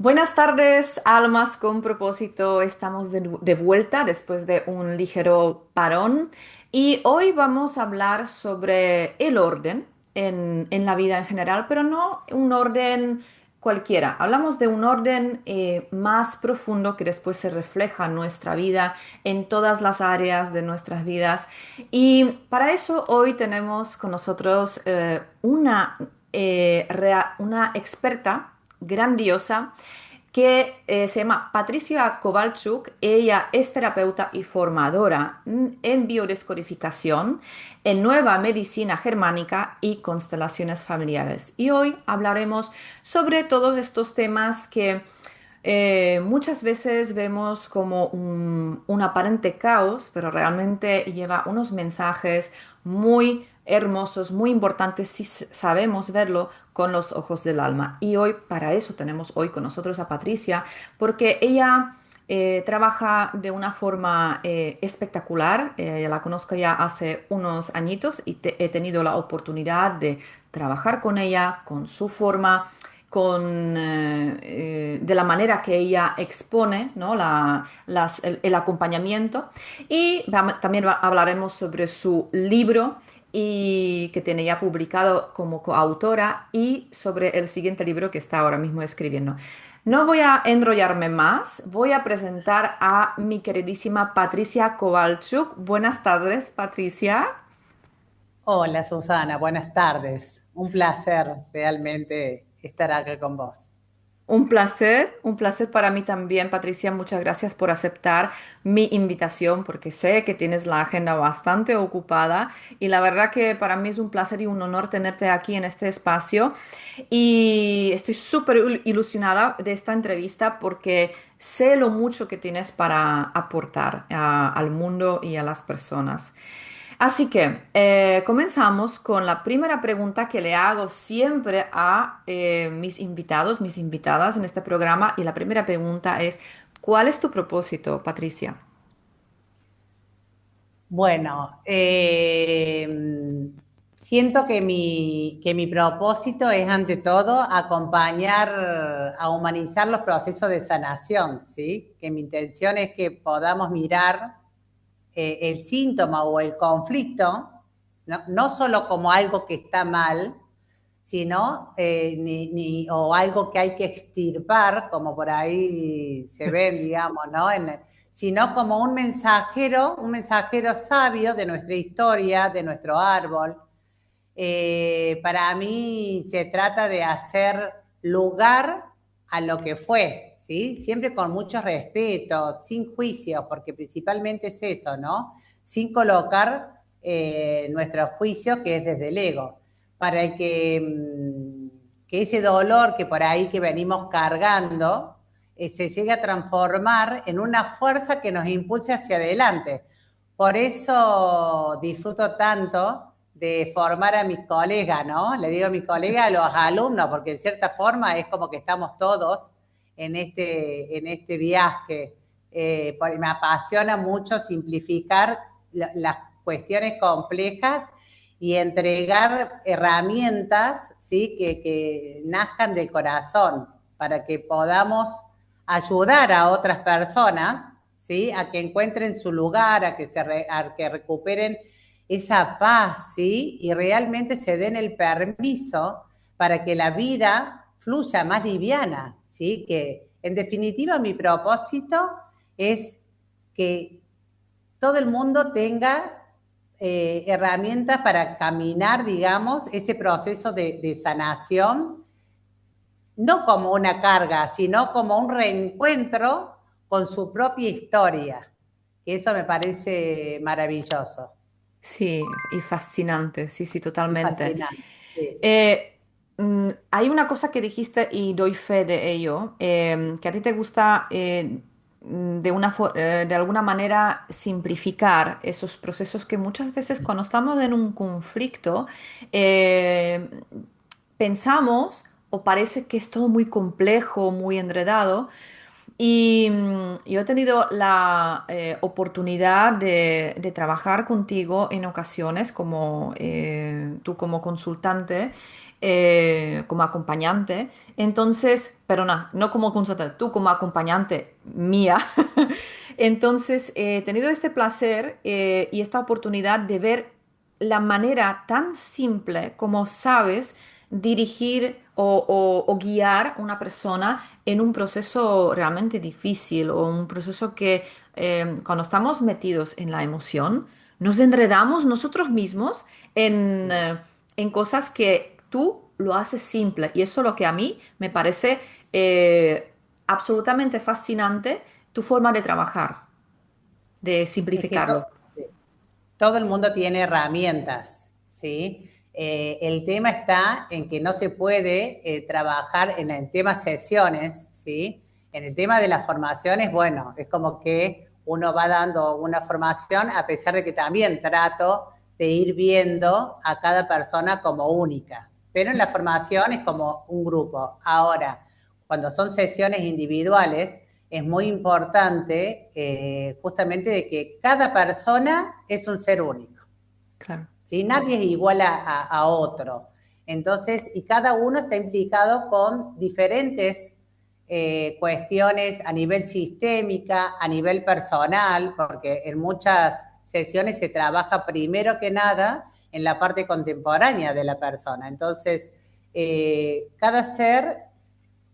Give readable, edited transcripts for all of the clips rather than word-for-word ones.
Buenas tardes, almas con propósito. Estamos de vuelta después de un ligero parón y hoy vamos a hablar sobre el orden en la vida en general, pero no un orden cualquiera. Hablamos de un orden más profundo que después se refleja en nuestra vida, en todas las áreas de nuestras vidas. Y para eso hoy tenemos con nosotros una experta grandiosa que se llama Patricia Kowalczuk. Ella es terapeuta y formadora en biodescodificación, en nueva medicina germánica y constelaciones familiares. Y hoy hablaremos sobre todos estos temas que muchas veces vemos como un aparente caos, pero realmente lleva unos mensajes muy hermosos, muy importantes si sabemos verlo con los ojos del alma. Y hoy, para eso tenemos hoy con nosotros a Patricia, porque ella trabaja de una forma espectacular. La conozco ya hace unos añitos y he tenido la oportunidad de trabajar con ella, con su forma, de la manera que ella expone, ¿no? El acompañamiento. Y también hablaremos sobre su libro y que tiene ya publicado como coautora y sobre el siguiente libro que está ahora mismo escribiendo. No voy a enrollarme más, voy a presentar a mi queridísima Patricia Kowalczuk. Buenas tardes, Patricia. Hola Susana, buenas tardes. Un placer realmente estar acá con vos. Un placer para mí también, Patricia. Muchas gracias por aceptar mi invitación porque sé que tienes la agenda bastante ocupada y la verdad que para mí es un placer y un honor tenerte aquí en este espacio y estoy súper ilusionada de esta entrevista porque sé lo mucho que tienes para aportar al mundo y a las personas. Así que comenzamos con la primera pregunta que le hago siempre a mis invitados, mis invitadas en este programa. Y la primera pregunta es, ¿cuál es tu propósito, Patricia? Bueno, siento que mi propósito es ante todo acompañar a humanizar los procesos de sanación, ¿sí? Que mi intención es que podamos mirar el síntoma o el conflicto, no solo como algo que está mal, sino o algo que hay que extirpar, como por ahí se ven, digamos, ¿no? Sino como un mensajero sabio de nuestra historia, de nuestro árbol. Para mí se trata de hacer lugar a lo que fue, ¿sí? Siempre con mucho respeto, sin juicios, porque principalmente es eso, ¿no? Sin colocar nuestro juicio, que es desde el ego, para que ese dolor que por ahí que venimos cargando se llegue a transformar en una fuerza que nos impulse hacia adelante. Por eso disfruto tanto de formar a mis colegas, ¿no? Le digo a mis colegas, a los alumnos, porque en cierta forma es como que estamos todos en este viaje. Porque me apasiona mucho simplificar las cuestiones complejas y entregar herramientas, ¿sí? Que nazcan del corazón para que podamos ayudar a otras personas, ¿sí? A que encuentren su lugar, a que recuperen esa paz, ¿sí? Y realmente se den el permiso para que la vida fluya más liviana, ¿sí? Que en definitiva mi propósito es que todo el mundo tenga herramientas para caminar, digamos, ese proceso de sanación, no como una carga, sino como un reencuentro con su propia historia. Que eso me parece maravilloso Sí, y fascinante, sí, sí, y totalmente. fascinante. Sí. Hay una cosa que dijiste y doy fe de ello, que a ti te gusta de alguna manera simplificar esos procesos que muchas veces cuando estamos en un conflicto eh, pensamos o parece que es todo muy complejo, muy enredado. Y yo he tenido la oportunidad de trabajar contigo en ocasiones como tú como consultante como acompañante. Entonces, perdona, no como consultante, tú como acompañante mía. Entonces, he tenido este placer y esta oportunidad de ver la manera tan simple como sabes dirigir o guiar una persona en un proceso realmente difícil o un proceso que cuando estamos metidos en la emoción, nos enredamos nosotros mismos en cosas que tú lo haces simple. Y eso es lo que a mí me parece absolutamente fascinante, tu forma de trabajar, de Es que simplificarlo. todo el mundo tiene herramientas, ¿sí? El tema está en que no se puede trabajar en el tema sesiones, ¿sí? En el tema de las formaciones, bueno, es como que uno va dando una formación a pesar de que también trato de ir viendo a cada persona como única. Pero en la formación es como un grupo. Ahora, cuando son sesiones individuales, es muy importante justamente de que cada persona es un ser único, Claro. ¿sí? Nadie es igual a otro. Entonces, y cada uno está implicado con diferentes cuestiones a nivel sistémica, a nivel personal, porque en muchas sesiones se trabaja primero que nada en la parte contemporánea de la persona. Entonces, cada ser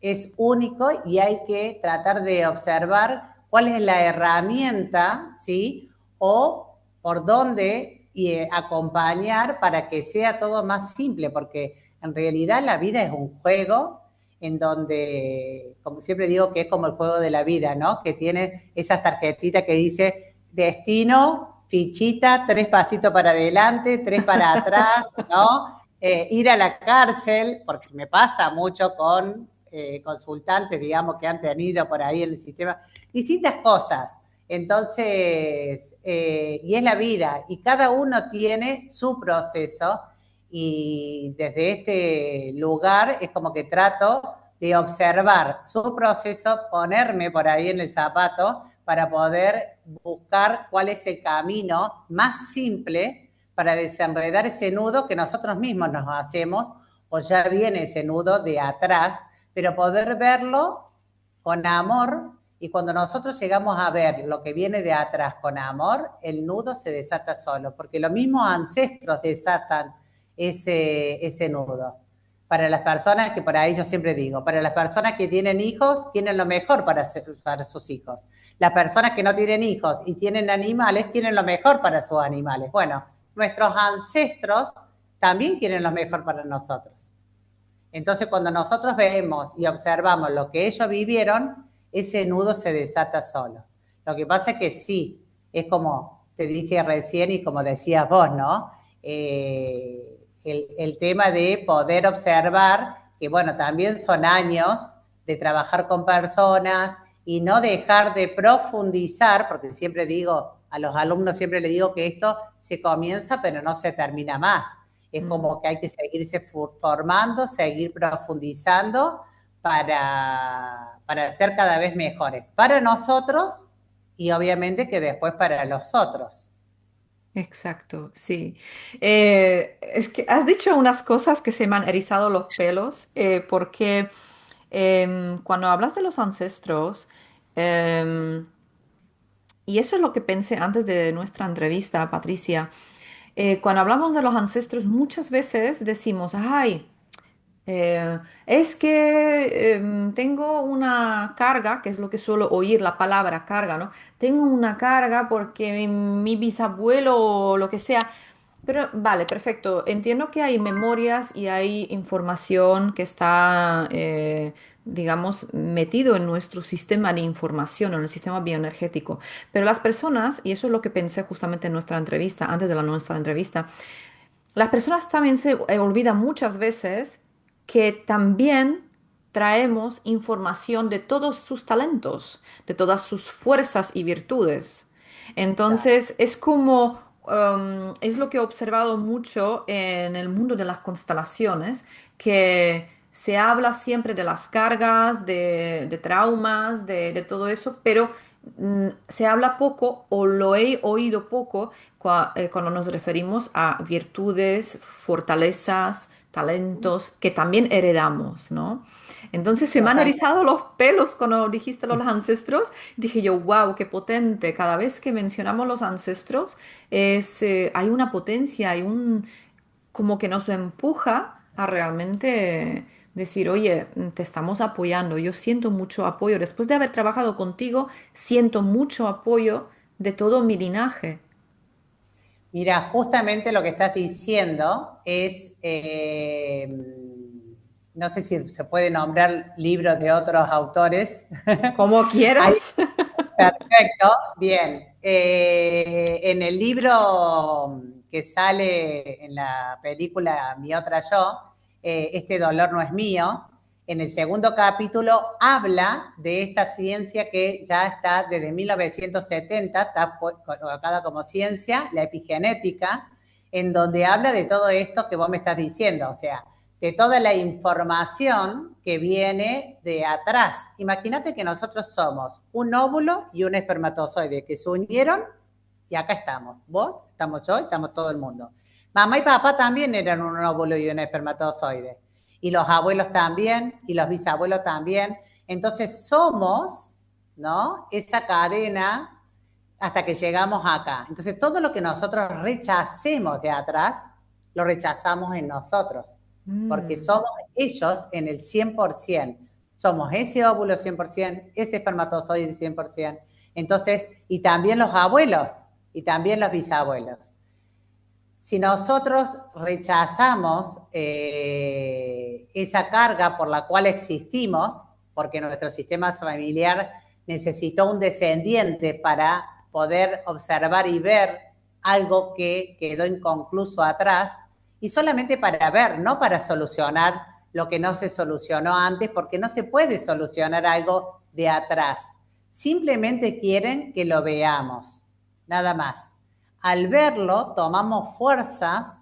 es único y hay que tratar de observar cuál es la herramienta, ¿sí? O por dónde y acompañar para que sea todo más simple, porque en realidad la vida es un juego en donde, como siempre digo, que es como el juego de la vida, ¿no? Que tiene esas tarjetitas que dice destino, fichita, 3 pasitos para adelante, 3 para atrás, ¿no? Ir a la cárcel, porque me pasa mucho con consultantes, digamos, que han tenido por ahí en el sistema, distintas cosas. Entonces, y es la vida, y cada uno tiene su proceso, y desde este lugar es como que trato de observar su proceso, ponerme por ahí en el zapato para poder buscar cuál es el camino más simple para desenredar ese nudo que nosotros mismos nos hacemos, o ya viene ese nudo de atrás, pero poder verlo con amor, y cuando nosotros llegamos a ver lo que viene de atrás con amor, el nudo se desata solo, porque los mismos ancestros desatan ese nudo. Para las personas que por ahí yo siempre digo, para las personas que tienen hijos, quieren lo mejor para sus hijos. Las personas que no tienen hijos y tienen animales, quieren lo mejor para sus animales. Bueno, nuestros ancestros también quieren lo mejor para nosotros. Entonces, cuando nosotros vemos y observamos lo que ellos vivieron, ese nudo se desata solo. Lo que pasa es que sí, es como te dije recién y como decías vos, ¿no? El tema de poder observar que, bueno, también son años de trabajar con personas y no dejar de profundizar, porque siempre digo, a los alumnos siempre les digo que esto se comienza pero no se termina más. Es Mm. como que hay que seguirse formando, seguir profundizando para ser cada vez mejores, para nosotros y obviamente que después para los otros. Exacto, sí. Es que has dicho unas cosas que se me han erizado los pelos, porque cuando hablas de los ancestros, em, y eso es lo que pensé antes de nuestra entrevista, Patricia, cuando hablamos de los ancestros, muchas veces decimos, ay, es que tengo una carga, que es lo que suelo oír la palabra carga, ¿no? Tengo una carga porque mi bisabuelo o lo que sea. Pero vale, perfecto. Entiendo que hay memorias y hay información que está, digamos, metido en nuestro sistema de información, en el sistema bioenergético. Pero las personas, y eso es lo que pensé justamente en nuestra entrevista, antes de la nuestra entrevista, las personas también se olvidan muchas veces que también traemos información de todos sus talentos, de todas sus fuerzas y virtudes. Exacto. Entonces, es como, es lo que he observado mucho en el mundo de las constelaciones, que se habla siempre de las cargas, de traumas, de todo eso, pero se habla poco o lo he oído poco cuando nos referimos a virtudes, fortalezas, talentos que también heredamos, ¿no? Entonces se me han Total. erizado los pelos cuando dijiste los ancestros. Dije yo, wow, qué potente. Cada vez que mencionamos los ancestros, hay una potencia, hay un, como que nos empuja a realmente decir, oye, te estamos apoyando. Yo siento mucho apoyo. Después de haber trabajado contigo, siento mucho apoyo de todo mi linaje. Mira, justamente lo que estás diciendo es, no sé si se puede nombrar libros de otros autores. Como Hay quieras. Perfecto, bien. En el libro que sale en la película Mi otra yo, Este dolor no es mío, en el segundo capítulo habla de esta ciencia que ya está desde 1970, está colocada como ciencia, la epigenética, en donde habla de todo esto que vos me estás diciendo, o sea, de toda la información que viene de atrás. Imagínate que nosotros somos un óvulo y un espermatozoide que se unieron y acá estamos. Vos, estamos yo, estamos todo el mundo. Mamá y papá también eran un óvulo y un espermatozoide. Y los abuelos también, y los bisabuelos también. Entonces somos, ¿no? Esa cadena hasta que llegamos acá. Entonces todo lo que nosotros rechacemos de atrás, lo rechazamos en nosotros porque Mm, somos ellos en el 100%. Somos ese óvulo 100%, ese espermatozoide 100%. Entonces, y también los abuelos, y también los bisabuelos. Si nosotros rechazamos esa carga por la cual existimos, porque nuestro sistema familiar necesitó un descendiente para poder observar y ver algo que quedó inconcluso atrás, y solamente para ver, no para solucionar lo que no se solucionó antes, porque no se puede solucionar algo de atrás. Simplemente quieren que lo veamos, nada más. Al verlo, tomamos fuerzas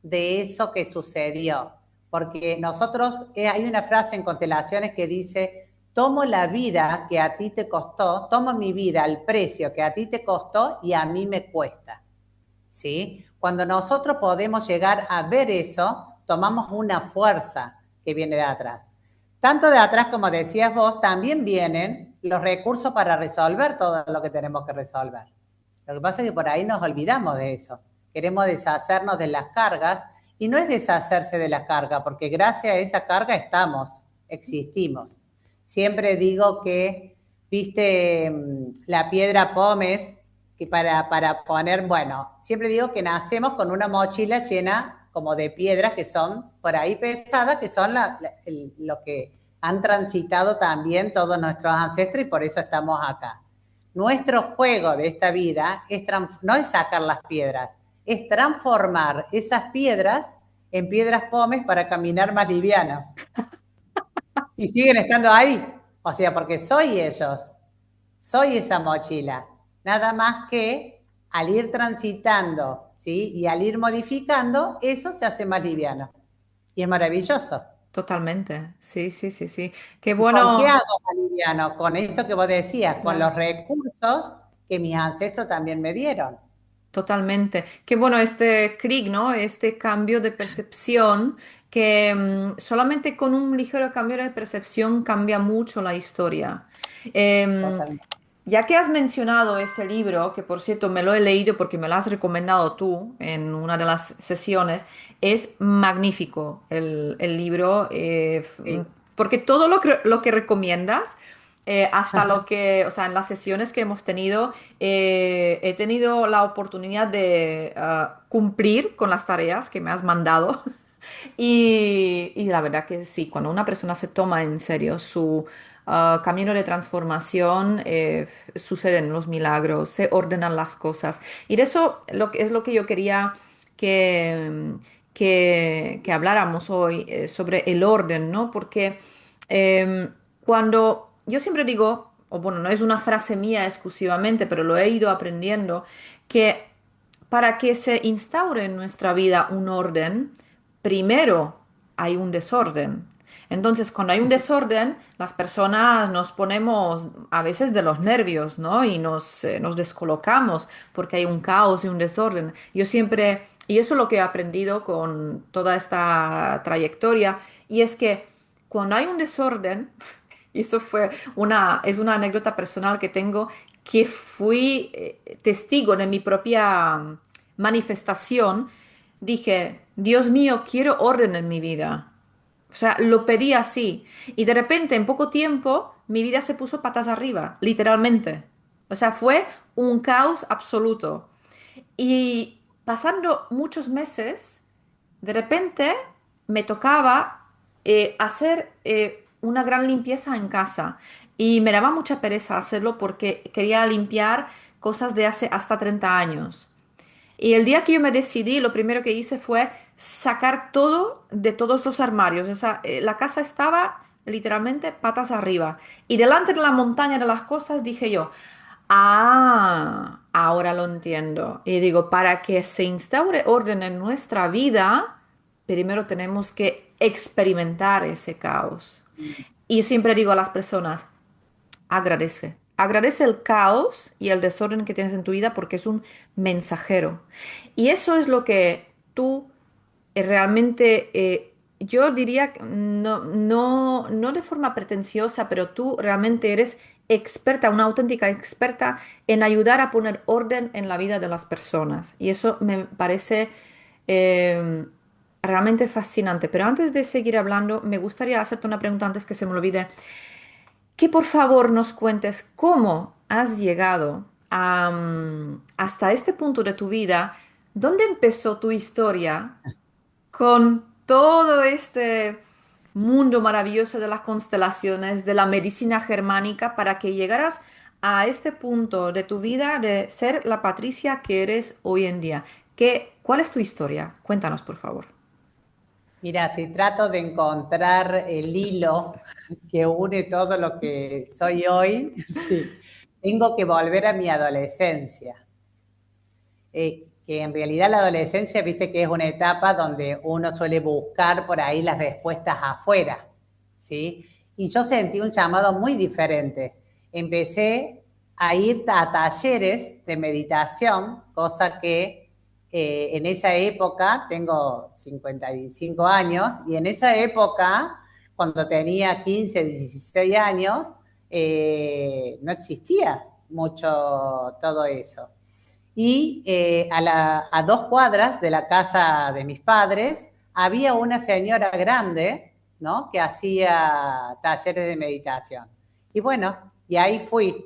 de eso que sucedió. Porque nosotros, hay una frase en constelaciones que dice, tomo la vida que a ti te costó, tomo mi vida al precio que a ti te costó y a mí me cuesta. ¿Sí? Cuando nosotros podemos llegar a ver eso, tomamos una fuerza que viene de atrás. Tanto de atrás, como decías vos, también vienen los recursos para resolver todo lo que tenemos que resolver. Lo que pasa es que por ahí nos olvidamos de eso. Queremos deshacernos de las cargas y no es deshacerse de la carga, porque gracias a esa carga estamos, existimos. Siempre digo que, viste, la piedra pómez, que para poner, bueno, siempre digo que nacemos con una mochila llena como de piedras que son por ahí pesadas, que son lo que han transitado también todos nuestros ancestros y por eso estamos acá. Nuestro juego de esta vida no es sacar las piedras, es transformar esas piedras en piedras pómez para caminar más livianos. Y siguen estando ahí. O sea, porque soy ellos, soy esa mochila. Nada más que al ir transitando, ¿sí? Y al ir modificando, eso se hace más liviano. Y es maravilloso. totalmente. Sí, sí, sí, sí. Qué ¿Y con qué bueno. hago más liviano? Con esto que vos decías, con Claro. los recursos que mis ancestros también me dieron. Totalmente. Qué bueno este clic, ¿no? Este cambio de percepción que solamente con un ligero cambio de percepción cambia mucho la historia. Em, Totalmente. ya que has mencionado ese libro, que por cierto me lo he leído porque me lo has recomendado tú en una de las sesiones, es magnífico el libro, Sí. porque todo lo que recomiendas, hasta lo que, o sea, en las sesiones que hemos tenido, he tenido la oportunidad de cumplir con las tareas que me has mandado. Y la verdad que sí, cuando una persona se toma en serio su camino de transformación, suceden los milagros, se ordenan las cosas. Y de eso es lo que yo quería que, que habláramos hoy, sobre el orden, ¿no? Porque cuando yo siempre digo, o bueno, no es una frase mía exclusivamente, pero lo he ido aprendiendo, que para que se instaure en nuestra vida un orden, primero hay un desorden. Entonces, cuando hay un desorden, las personas nos ponemos a veces de los nervios, ¿no? Y nos descolocamos porque hay un caos y un desorden. Yo siempre Y eso es lo que he aprendido con toda esta trayectoria. Y es que cuando hay un desorden, y eso es una anécdota personal que tengo, que fui testigo de mi propia manifestación, dije, Dios mío, quiero orden en mi vida. O sea, lo pedí así. Y de repente, en poco tiempo, mi vida se puso patas arriba, literalmente. O sea, fue un caos absoluto. Y pasando muchos meses, de repente me tocaba hacer una gran limpieza en casa. Y me daba mucha pereza hacerlo porque quería limpiar cosas de hace hasta 30 años. Y el día que yo me decidí, lo primero que hice fue sacar todo de todos los armarios. O sea, la casa estaba literalmente patas arriba. Y delante de la montaña de las cosas dije yo, ah, ahora lo entiendo. Y digo, para que se instaure orden en nuestra vida, primero tenemos que experimentar ese caos. Y siempre digo a las personas, agradece. Agradece el caos y el desorden que tienes en tu vida porque es un mensajero. Y eso es lo que tú realmente, yo diría, que no de forma pretenciosa, pero tú realmente eres experta, una auténtica experta en ayudar a poner orden en la vida de las personas. Y eso me parece eh, realmente fascinante. Pero antes de seguir hablando, me gustaría hacerte una pregunta antes que se me olvide que por favor nos cuentes cómo has llegado hasta este punto de tu vida, dónde empezó tu historia con todo este mundo maravilloso de las constelaciones, de la medicina germánica, para que llegaras a este punto de tu vida de ser la Patricia que eres hoy en día. ¿Cuál es tu historia? Cuéntanos, por favor. Mira, si trato de encontrar el hilo que une todo lo que soy hoy, sí, tengo que volver a mi adolescencia. Que en realidad la adolescencia, viste que es una etapa donde uno suele buscar por ahí las respuestas afuera, ¿sí? Y yo sentí un llamado muy diferente. Empecé a ir a talleres de meditación, cosa que en esa época, tengo 55 años, y en esa época, cuando tenía 15, 16 años, no existía mucho todo eso. Y a 2 cuadras de la casa de mis padres había una señora grande, ¿no? Que hacía talleres de meditación. Y bueno, y ahí fui.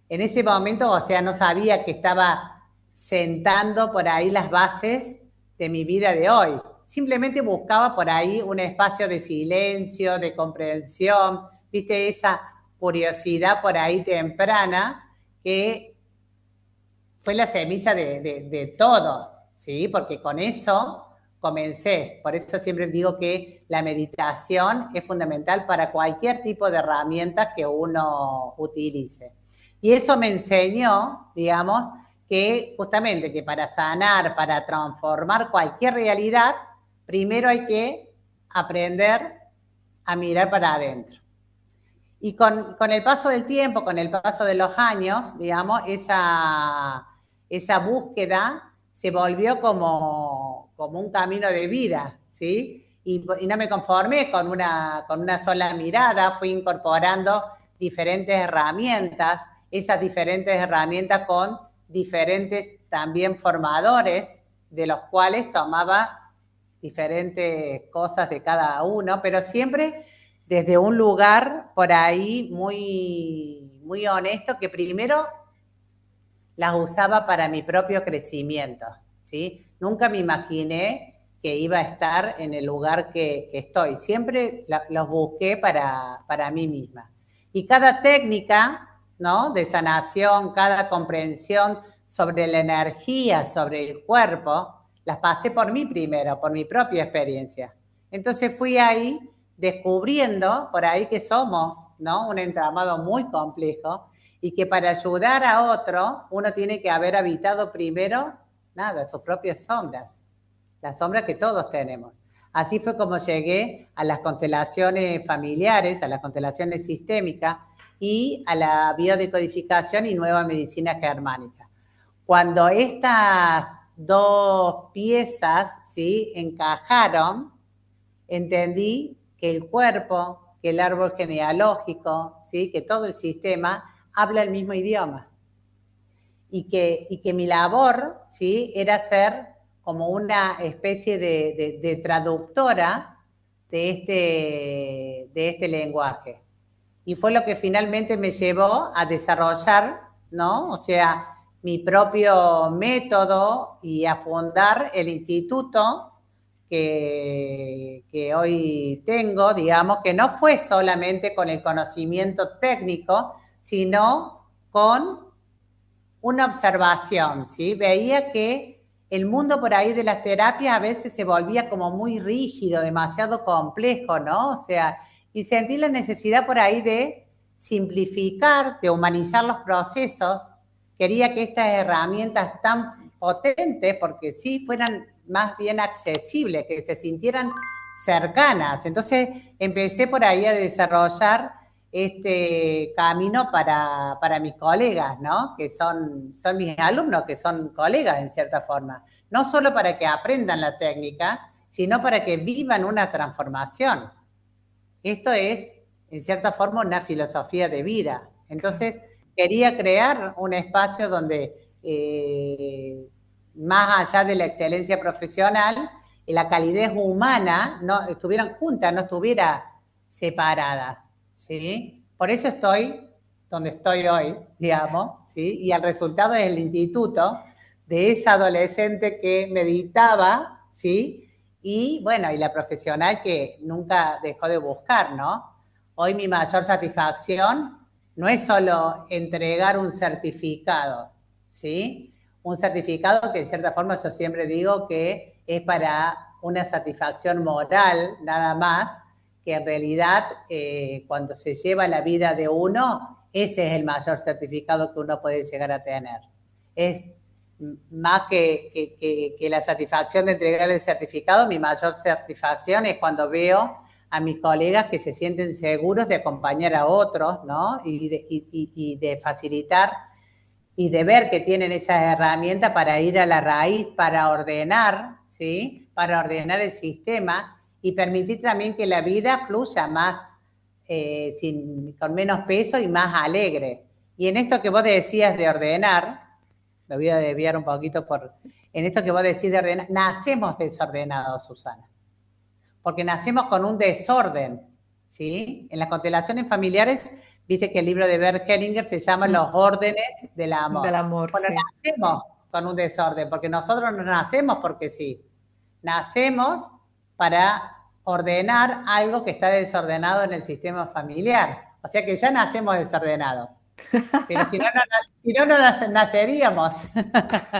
En ese momento, o sea, no sabía que estaba sentando por ahí las bases de mi vida de hoy. Simplemente buscaba por ahí un espacio de silencio, de comprensión, viste, esa curiosidad por ahí temprana que fue la semilla de todo, ¿sí? Porque con eso comencé. Por eso siempre digo que la meditación es fundamental para cualquier tipo de herramienta que uno utilice. Y eso me enseñó, digamos, que justamente que para sanar, para transformar cualquier realidad, primero hay que aprender a mirar para adentro. Y con el paso del tiempo, con el paso de los años, digamos, esa búsqueda se volvió como un camino de vida, ¿sí? Y no me conformé con una sola mirada, fui incorporando diferentes herramientas, esas diferentes herramientas con diferentes también formadores, de los cuales tomaba diferentes cosas de cada uno, pero siempre desde un lugar por ahí muy honesto, que primero las usaba para mi propio crecimiento, ¿sí? Nunca me imaginé que iba a estar en el lugar que estoy. Siempre los busqué para mí misma. Y cada técnica, ¿no? De sanación, cada comprensión sobre la energía, sobre el cuerpo, las pasé por mí primero, por mi propia experiencia. Entonces fui ahí descubriendo por ahí que somos, ¿no? Un entramado muy complejo y que para ayudar a otro uno tiene que haber habitado primero, nada, sus propias sombras, las sombras que todos tenemos. Así fue como llegué a las constelaciones familiares, a las constelaciones sistémicas y a la biodecodificación y nueva medicina germánica. Cuando estas dos piezas, ¿sí?, encajaron, entendí que el cuerpo, que el árbol genealógico, ¿sí?, que todo el sistema habla el mismo idioma. Y que mi labor, ¿sí?, era ser como una especie de traductora de este lenguaje. Y fue lo que finalmente me llevó a desarrollar, ¿no?, o sea, mi propio método y a fundar el instituto que hoy tengo, digamos, que no fue solamente con el conocimiento técnico, sino con una observación, ¿sí? Veía que el mundo por ahí de las terapias a veces se volvía como muy rígido, demasiado complejo, ¿no? O sea, y sentí la necesidad por ahí de simplificar, de humanizar los procesos. Quería que estas herramientas tan potentes, porque sí, fueran más bien accesibles, que se sintieran cercanas. Entonces empecé por ahí a desarrollar este camino para mis colegas, ¿no? Que son mis alumnos, que son colegas en cierta forma. No solo para que aprendan la técnica, sino para que vivan una transformación. Esto es, en cierta forma, una filosofía de vida. Claro. Entonces, quería crear un espacio donde, más allá de la excelencia profesional, la calidez humana no estuvieran juntas, no estuviera separada, ¿sí? Por eso estoy donde estoy hoy, digamos, ¿sí? Y el resultado es el instituto de esa adolescente que meditaba, ¿sí?, y bueno, y la profesional que nunca dejó de buscar, ¿no? Hoy mi mayor satisfacción no es solo entregar un certificado, ¿sí? Un certificado que en cierta forma yo siempre digo que es para una satisfacción moral nada más, que en realidad cuando se lleva la vida de uno, ese es el mayor certificado que uno puede llegar a tener. Es más que la satisfacción de entregar el certificado, mi mayor satisfacción es cuando veo a mis colegas que se sienten seguros de acompañar a otros, ¿no? Y de facilitar y de ver que tienen esas herramientas para ir a la raíz, para ordenar, ¿sí? Para ordenar el sistema y permitir también que la vida fluya más, con menos peso y más alegre. Y en esto que vos decías de ordenar, me voy a desviar un poquito en esto que vos decís de ordenar, nacemos desordenados, Susana, porque nacemos con un desorden, ¿sí? En las constelaciones familiares, viste que el libro de Bert Hellinger se llama Mm, Los órdenes del del amor. amor, Bueno, sí. nacemos con un desorden, porque nosotros no nacemos porque sí, nacemos para ordenar algo que está desordenado en el sistema familiar. O sea que ya nacemos desordenados. Pero si no, si no, no naceríamos.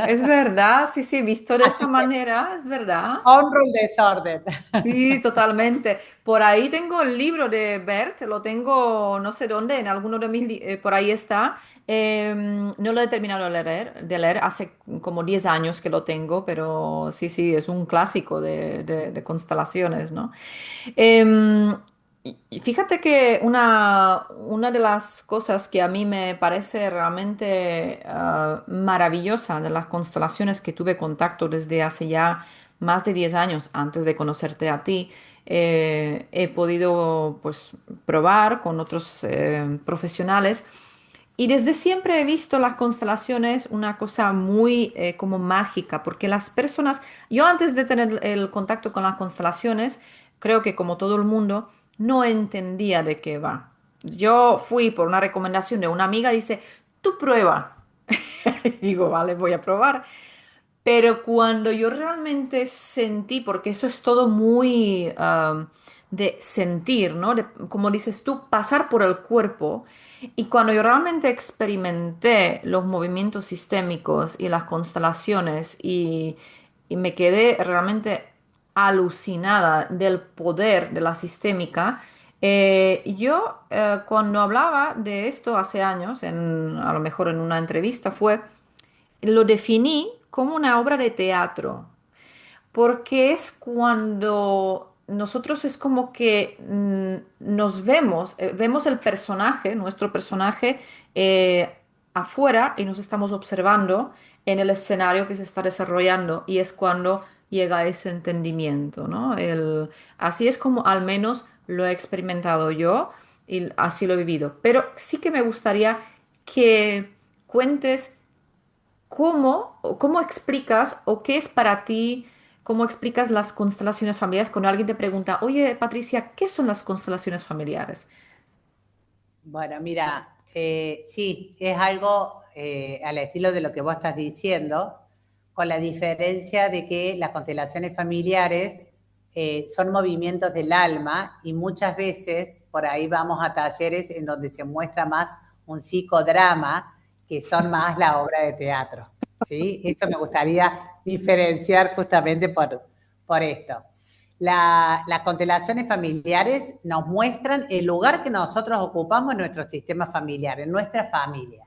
Es verdad, sí, sí, visto de esta Así que manera, es verdad. honro el desorden. Sí, totalmente. Por ahí tengo el libro de Bert, lo tengo no sé dónde, en alguno de por ahí está. No lo he terminado de leer, hace como 10 años que lo tengo, pero sí, sí, es un clásico de constelaciones, ¿no? Em, y fíjate que una de las cosas que a mí me parece realmente maravillosa de las constelaciones que tuve contacto desde hace ya más de 10 años antes de conocerte a ti, he podido pues probar con otros profesionales y desde siempre he visto las constelaciones una cosa muy como mágica, porque las personas, yo antes de tener el contacto con las constelaciones, creo que como todo el mundo, no entendía de qué va. Yo fui por una recomendación de una amiga, dice, tú prueba. Y digo, vale, voy a probar. Pero cuando yo realmente sentí, porque eso es todo muy de sentir, ¿no? Como dices tú, pasar por el cuerpo. Y cuando yo realmente experimenté los movimientos sistémicos y las constelaciones y me quedé realmente alucinada del poder de la sistémica, yo cuando hablaba de esto hace años, a lo mejor en una entrevista fue lo definí como una obra de teatro, porque es cuando nosotros es como que nos vemos, vemos el personaje, nuestro personaje, afuera y nos estamos observando en el escenario que se está desarrollando y es cuando llega ese entendimiento, ¿no? Así es como al menos lo he experimentado yo y así lo he vivido. Pero sí que me gustaría que cuentes cómo explicas o qué es para ti, cómo explicas las constelaciones familiares cuando alguien te pregunta, oye, Patricia, ¿qué son las constelaciones familiares? Bueno, mira, sí, es algo al estilo de lo que vos estás diciendo, con la diferencia de que las constelaciones familiares son movimientos del alma y muchas veces por ahí vamos a talleres en donde se muestra más un psicodrama que son más la obra de teatro, ¿sí? Eso me gustaría diferenciar justamente por esto. Las constelaciones familiares nos muestran el lugar que nosotros ocupamos en nuestro sistema familiar, en nuestra familia.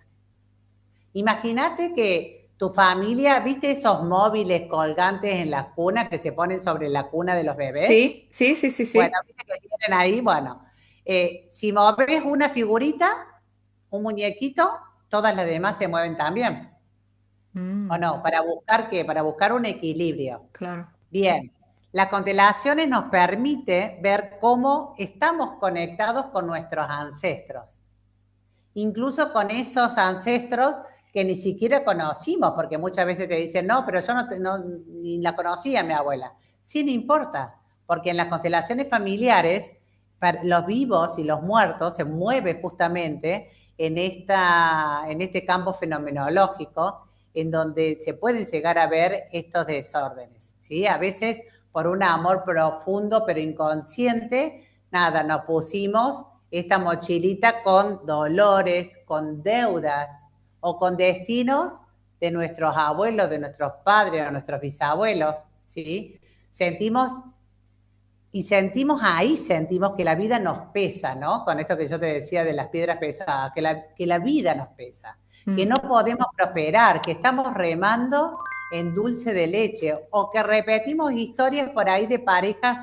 Imagínate que tu familia, ¿viste esos móviles colgantes en la cuna que se ponen sobre la cuna de los bebés? Sí, sí, sí, sí, Bueno, sí. ¿viste que tienen ahí? Bueno, si moves una figurita, un muñequito, todas las demás se mueven también. ¿O Mm, no? ¿Para buscar qué? Para buscar un equilibrio. claro. Bien, las constelaciones nos permite ver cómo estamos conectados con nuestros ancestros, incluso con esos ancestros que ni siquiera conocimos, porque muchas veces te dicen, no, pero yo ni la conocía mi abuela. Sí, no importa, porque en las constelaciones familiares, los vivos y los muertos se mueven justamente en este campo fenomenológico en donde se pueden llegar a ver estos desórdenes, ¿sí? A veces por un amor profundo pero inconsciente, nada, nos pusimos esta mochilita con dolores, con deudas o con destinos de nuestros abuelos, de nuestros padres o nuestros bisabuelos, ¿sí? Sentimos sentimos que la vida nos pesa, ¿no? Con esto que yo te decía de las piedras pesadas, que la vida nos pesa, que Mm, no podemos prosperar, que estamos remando en dulce de leche o que repetimos historias por ahí de parejas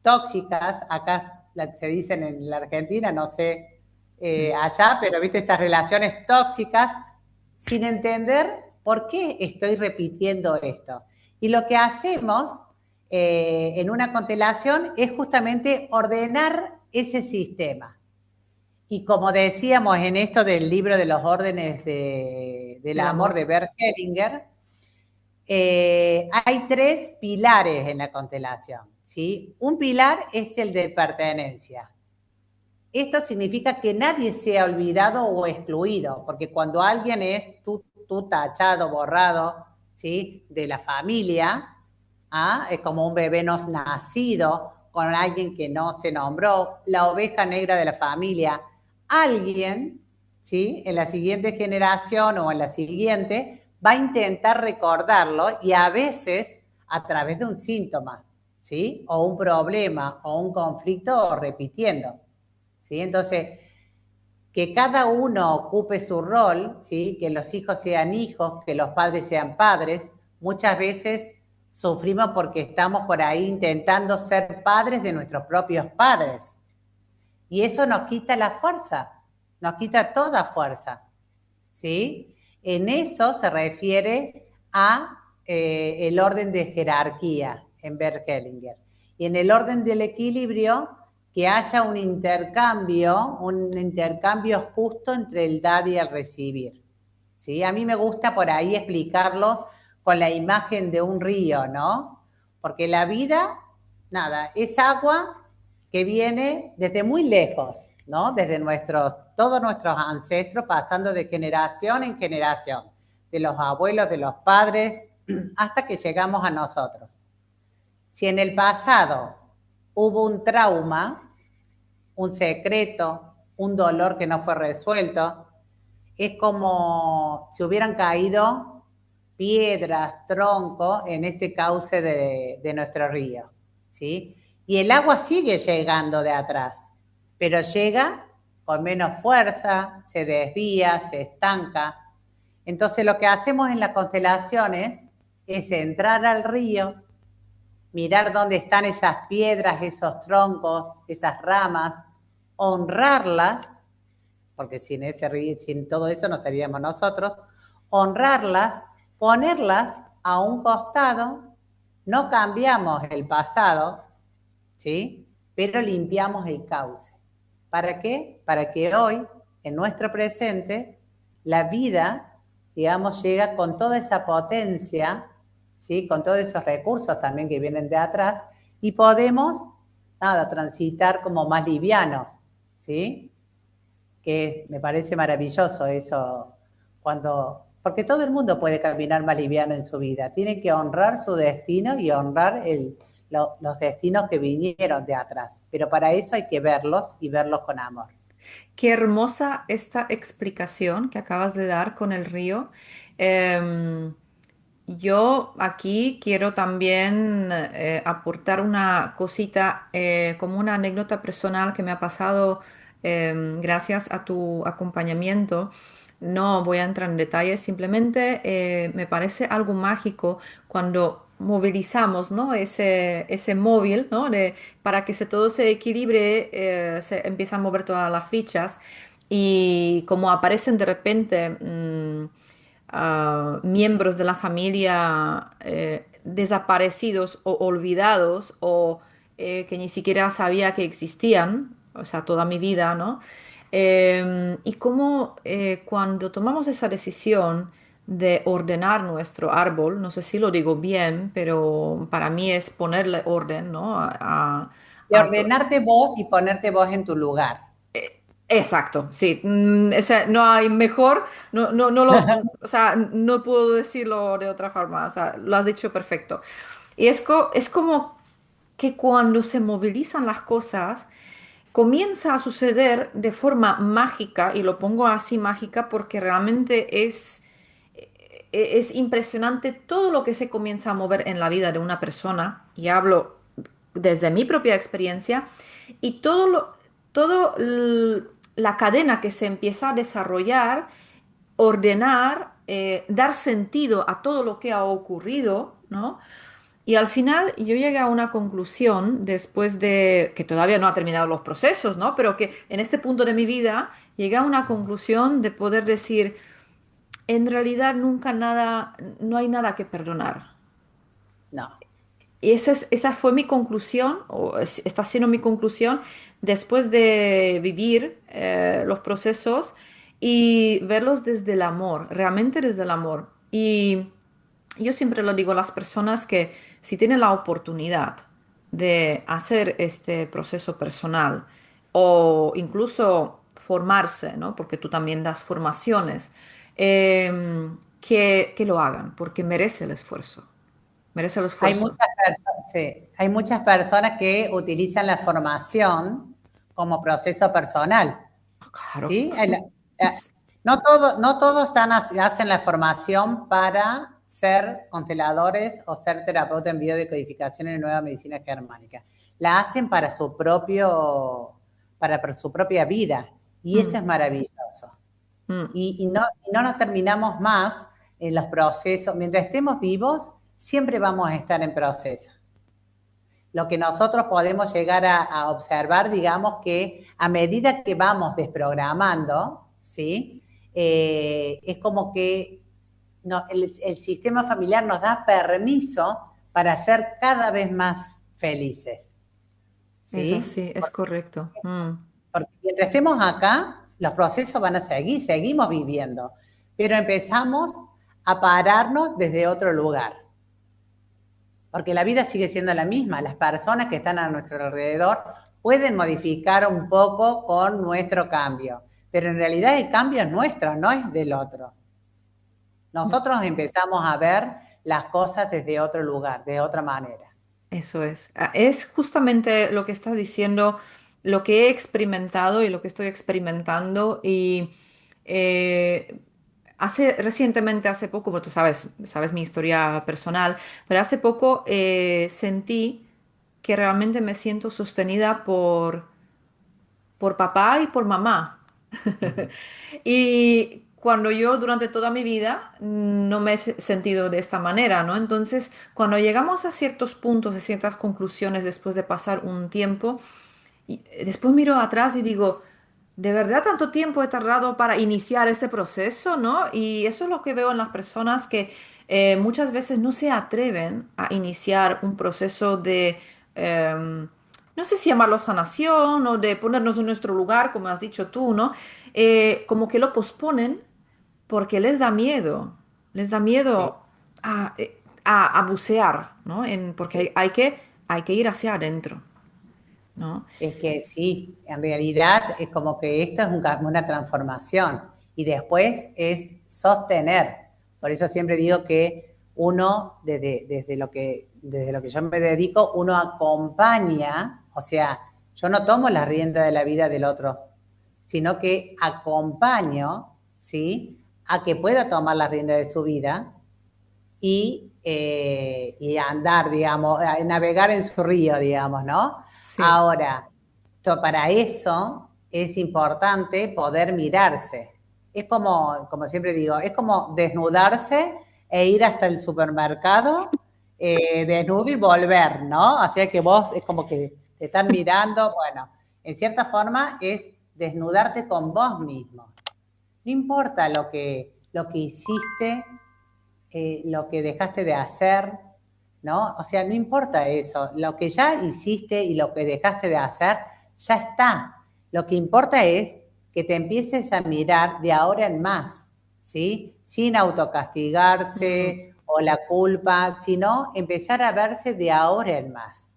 tóxicas, acá se dicen en la Argentina, no sé mm. allá, pero viste estas relaciones tóxicas sin entender por qué estoy repitiendo esto. Y lo que hacemos en una constelación es justamente ordenar ese sistema. Y como decíamos en esto del libro de los órdenes del Del amor amor. de Bert Hellinger, hay tres pilares en la constelación, ¿sí? Un pilar es el de pertenencia. Esto significa que nadie sea olvidado o excluido, porque cuando alguien es tú tachado, borrado, ¿sí? De la familia, ¿ah? Es como un bebé no nacido, con alguien que no se nombró, la oveja negra de la familia, alguien, ¿sí? En la siguiente generación o en la siguiente, va a intentar recordarlo y a veces a través de un síntoma, ¿sí? O un problema o un conflicto o repitiendo. ¿Sí? Entonces, que cada uno ocupe su rol, ¿sí? Que los hijos sean hijos, que los padres sean padres, muchas veces sufrimos porque estamos por ahí intentando ser padres de nuestros propios padres. Y eso nos quita la fuerza, nos quita toda fuerza. ¿Sí? En eso se refiere a el orden de jerarquía en Bert Hellinger. Y en el orden del equilibrio, que haya un intercambio justo entre el dar y el recibir. ¿Sí? A mí me gusta por ahí explicarlo con la imagen de un río, ¿no? Porque la vida, nada, es agua que viene desde muy lejos, ¿no? Desde todos nuestros ancestros, pasando de generación en generación, de los abuelos, de los padres, hasta que llegamos a nosotros. Si en el pasado hubo un trauma, un secreto, un dolor que no fue resuelto, es como si hubieran caído piedras, troncos en este cauce de nuestro río, ¿sí? Y el agua sigue llegando de atrás, pero llega con menos fuerza, se desvía, se estanca. Entonces lo que hacemos en las constelaciones es entrar al río, mirar dónde están esas piedras, esos troncos, esas ramas, honrarlas, porque sin todo eso no seríamos nosotros, honrarlas, ponerlas a un costado, no cambiamos el pasado, ¿sí? Pero limpiamos el cauce. ¿Para qué? Para que hoy, en nuestro presente, la vida, digamos, llega con toda esa potencia, ¿sí? Con todos esos recursos también que vienen de atrás, y podemos, nada, transitar como más livianos, ¿sí? Que me parece maravilloso eso, porque todo el mundo puede caminar más liviano en su vida, tiene que honrar su destino y honrar los destinos que vinieron de atrás, pero para eso hay que verlos y verlos con amor. Qué hermosa esta explicación que acabas de dar con el río. Em, yo aquí quiero también aportar una cosita como una anécdota personal que me ha pasado gracias a tu acompañamiento. No voy a entrar en detalles, simplemente me parece algo mágico cuando movilizamos, ¿no? ese móvil, ¿no? Para que todo se equilibre, se empiezan a mover todas las fichas y como aparecen de repente miembros de la familia desaparecidos o olvidados o que ni siquiera sabía que existían, o sea, toda mi vida, ¿no? Y cómo cuando tomamos esa decisión de ordenar nuestro árbol, no sé si lo digo bien, pero para mí es ponerle orden, ¿no? De ordenarte vos y ponerte vos en tu lugar. Exacto, sí. No hay mejor, o sea, no puedo decirlo de otra forma, o sea, lo has dicho perfecto. Y es como que cuando se movilizan las cosas, comienza a suceder de forma mágica, y lo pongo así mágica porque realmente es impresionante todo lo que se comienza a mover en la vida de una persona, y hablo desde mi propia experiencia, y todo la cadena que se empieza a desarrollar, ordenar, dar sentido a todo lo que ha ocurrido, ¿no? Y al final yo llegué a una conclusión después de que todavía no ha terminado los procesos, ¿no? Pero que en este punto de mi vida llegué a una conclusión de poder decir, en realidad nunca nada, no hay nada que perdonar. No. Y esa fue mi conclusión, está siendo mi conclusión después de vivir los procesos y verlos desde el amor, realmente desde el amor. Y yo siempre lo digo a las personas que si tienen la oportunidad de hacer este proceso personal o incluso formarse, ¿no? Porque tú también das formaciones, que lo hagan, porque merece el esfuerzo. Merece el Hay esfuerzo. muchas personas, sí, hay muchas personas que utilizan la formación como proceso personal, Claro. ¿sí? No todos hacen la formación para ser consteladores o ser terapeuta en biodecodificación y nueva medicina germánica. La hacen para su propia vida, y eso Mm, es maravilloso. mm. Y no nos terminamos más en los procesos. Mientras estemos vivos, siempre vamos a estar en proceso. Lo que nosotros podemos llegar a observar, digamos que a medida que vamos desprogramando, ¿sí? Es como que el sistema familiar nos da permiso para ser cada vez más felices, Es ¿sí? así, es correcto. Mm. Porque mientras estemos acá, los procesos van a seguir, seguimos viviendo, pero empezamos a pararnos desde otro lugar, porque la vida sigue siendo la misma, las personas que están a nuestro alrededor pueden modificar un poco con nuestro cambio, pero en realidad el cambio es nuestro, no es del otro. Nosotros empezamos a ver las cosas desde otro lugar, de otra manera. Eso es. Es justamente lo que estás diciendo, lo que he experimentado y lo que estoy experimentando. Y eh, recientemente, hace poco, porque tú sabes mi historia personal, pero hace poco sentí que realmente me siento sostenida por papá y por mamá. Y cuando yo durante toda mi vida no me he sentido de esta manera, ¿no? Entonces, cuando llegamos a ciertos puntos, a ciertas conclusiones después de pasar un tiempo, después miro atrás y digo, de verdad tanto tiempo he tardado para iniciar este proceso, ¿no? Y eso es lo que veo en las personas que muchas veces no se atreven a iniciar un proceso de, no sé si llamarlo sanación o de ponernos en nuestro lugar, como has dicho tú, ¿no? Como que lo posponen porque les da Sí. miedo a bucear, ¿no? Porque Sí. hay que ir hacia adentro, ¿no? Es que sí, en realidad es como que esto es una transformación y después es sostener. Por eso siempre digo que uno, desde lo que yo me dedico, uno acompaña, o sea, yo no tomo la rienda de la vida del otro, sino que acompaño, ¿sí? A que pueda tomar la rienda de su vida y andar, digamos, a navegar en su río, digamos, ¿no? Sí. Ahora, para eso es importante poder mirarse. Es como siempre digo, es como desnudarse e ir hasta el supermercado desnudo y volver, ¿no? O sea que vos es como que te están mirando, bueno, en cierta forma es desnudarte con vos mismo. No importa lo que hiciste, lo que dejaste de hacer, ¿no? O sea, no importa eso. Lo que ya hiciste y lo que dejaste de hacer, ya está. Lo que importa es que te empieces a mirar de ahora en más, ¿sí? Sin Mm, autocastigarse o la culpa, sino empezar a verse de ahora en más.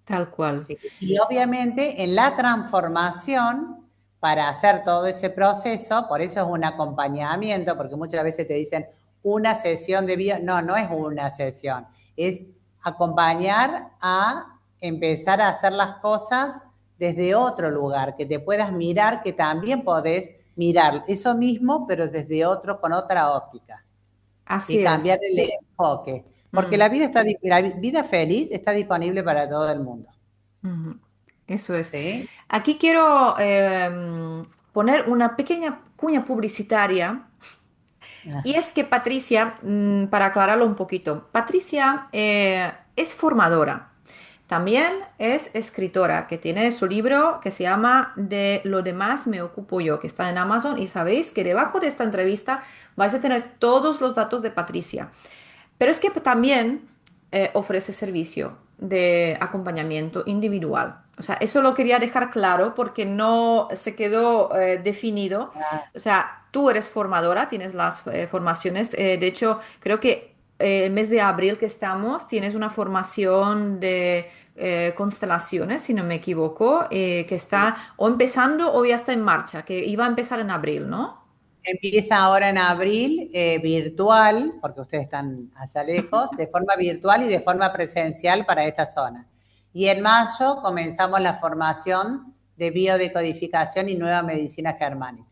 tal cual. ¿Sí? Y obviamente en la transformación, para hacer todo ese proceso, por eso es un acompañamiento, porque muchas veces te dicen una sesión de bio, no, no es una sesión, es acompañar a empezar a hacer las cosas desde otro lugar, que te puedas mirar, que también podés mirar eso mismo, pero desde otro, con otra óptica, Así y cambiar es. el enfoque, porque Mm, la vida feliz está disponible para todo el mundo. ujú. Eso es. ¿Sí? Aquí quiero poner una pequeña cuña publicitaria. Y Ajá. es que Patricia, para aclararlo un poquito, Patricia es formadora. También es escritora, que tiene su libro que se llama De lo demás me ocupo yo, que está en Amazon y sabéis que debajo de esta entrevista vais a tener todos los datos de Patricia. Pero es que también ofrece servicio de acompañamiento individual. O sea, eso lo quería dejar claro porque no se quedó definido. Ah, O sea, tú eres formadora, tienes las formaciones. De hecho, creo que el mes de abril que estamos, tienes una formación de constelaciones, si no me equivoco, que sí. está o empezando o ya está en marcha, que iba a empezar en abril, ¿no? Empieza ahora en abril, virtual, porque ustedes están allá lejos, de forma virtual y de forma presencial para esta zona. Y en mayo comenzamos la formación de biodecodificación y nueva medicina germánica.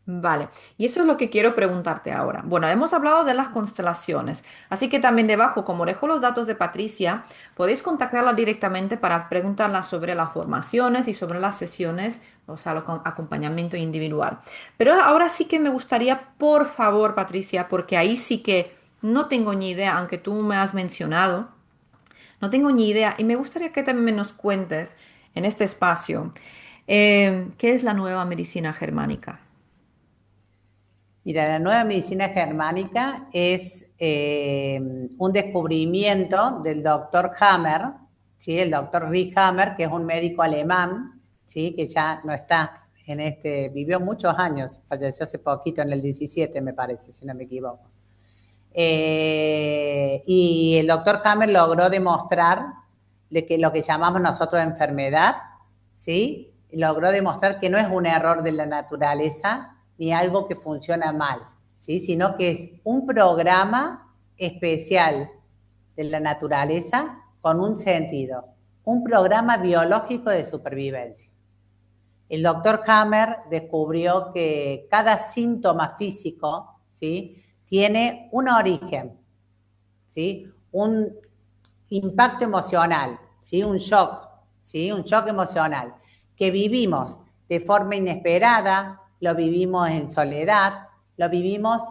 Vale, y eso es lo que quiero preguntarte ahora. Bueno, hemos hablado de las constelaciones, así que también debajo, como dejo los datos de Patricia, podéis contactarla directamente para preguntarla sobre las formaciones y sobre las sesiones, o sea, acompañamiento individual. Pero ahora sí que me gustaría, por favor, Patricia, porque ahí sí que no tengo ni idea, aunque tú me has mencionado, no tengo ni idea, y me gustaría que también nos cuentes en este espacio, ¿qué es la nueva medicina germánica? Mira, la nueva medicina germánica es un descubrimiento del doctor Hammer, ¿sí? El doctor Rick Hammer, que es un médico alemán, ¿sí? Que ya no está vivió muchos años, falleció hace poquito, en el 17 me parece, si no me equivoco. Y el doctor Hammer logró demostrar que lo que llamamos nosotros enfermedad, ¿sí? Logró demostrar que no es un error de la naturaleza ni algo que funciona mal, ¿sí? Sino que es un programa especial de la naturaleza con un sentido, un programa biológico de supervivencia. El doctor Hammer descubrió que cada síntoma físico, ¿sí? Tiene un origen, ¿sí? Un impacto emocional, ¿sí? Un shock, ¿sí? Un shock emocional que vivimos de forma inesperada, lo vivimos en soledad, lo vivimos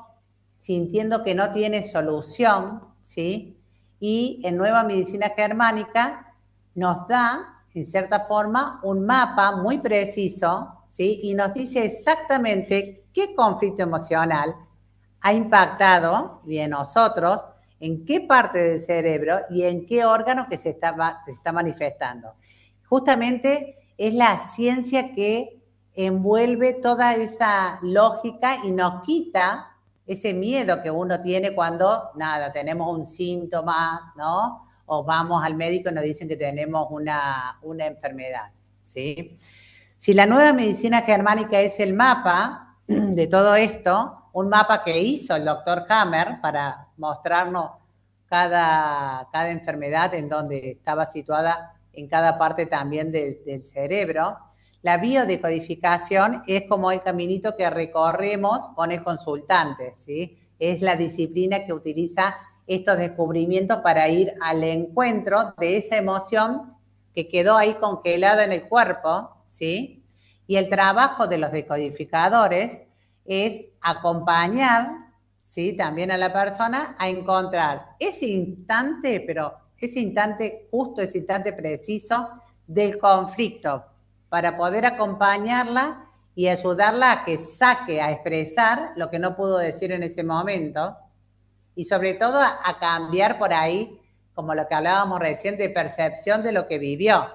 sintiendo que no tiene solución, ¿sí? Y en Nueva Medicina Germánica nos da, en cierta forma, un mapa muy preciso, ¿sí? Y nos dice exactamente qué conflicto emocional ha impactado en nosotros, en qué parte del cerebro y en qué órgano que se está manifestando. Justamente es la ciencia que envuelve toda esa lógica y nos quita ese miedo que uno tiene cuando, nada, tenemos un síntoma, ¿no? O vamos al médico y nos dicen que tenemos una enfermedad, ¿sí? Si la nueva medicina germánica es el mapa de todo esto, un mapa que hizo el doctor Hammer para mostrarnos cada enfermedad en donde estaba situada en cada parte también del cerebro, la biodecodificación es como el caminito que recorremos con el consultante, ¿sí? Es la disciplina que utiliza estos descubrimientos para ir al encuentro de esa emoción que quedó ahí congelada en el cuerpo, ¿sí? Y el trabajo de los decodificadores es acompañar, ¿sí? También a la persona a encontrar ese instante, pero ese instante justo, ese instante preciso del conflicto, para poder acompañarla y ayudarla a que saque, a expresar lo que no pudo decir en ese momento y sobre todo a cambiar por ahí, como lo que hablábamos recién, de percepción de lo que vivió.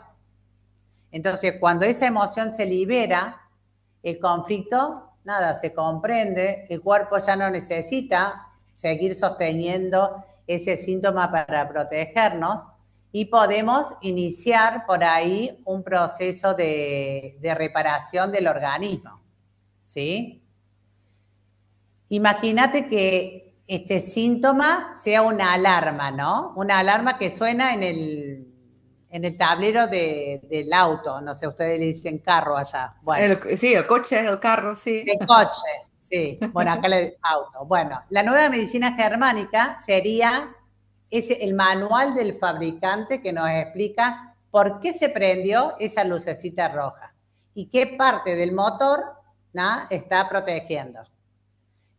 Entonces, cuando esa emoción se libera, el conflicto, nada, se comprende, el cuerpo ya no necesita seguir sosteniendo ese síntoma para protegernos y podemos iniciar por ahí un proceso de reparación del organismo, ¿sí? Imagínate que este síntoma sea una alarma, ¿no? Una alarma que suena en el tablero del auto, no sé, ustedes le dicen carro allá. Bueno, Sí, el coche, el carro, sí. del coche, sí. Bueno, acá le auto. Bueno, la nueva medicina germánica sería el manual del fabricante que nos explica por qué se prendió esa lucecita roja y qué parte del motor, ¿no?, está protegiendo.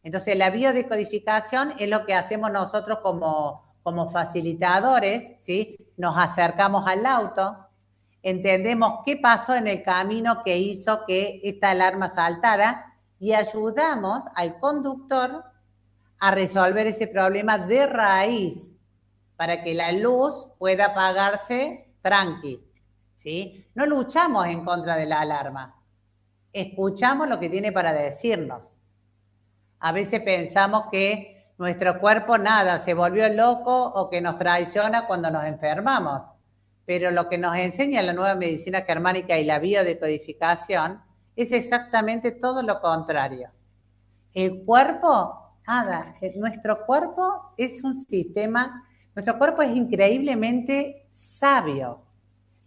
Entonces, la biodecodificación es lo que hacemos nosotros como facilitadores, ¿sí? Nos acercamos al auto, entendemos qué pasó en el camino que hizo que esta alarma saltara y ayudamos al conductor a resolver ese problema de raíz para que la luz pueda apagarse tranqui, ¿sí? No luchamos en contra de la alarma, escuchamos lo que tiene para decirnos. A veces pensamos que nuestro cuerpo nada, se volvió loco o que nos traiciona cuando nos enfermamos. Pero lo que nos enseña la nueva medicina germánica y la biodecodificación es exactamente todo lo contrario. El cuerpo, nada, nuestro cuerpo es un sistema, nuestro cuerpo es increíblemente sabio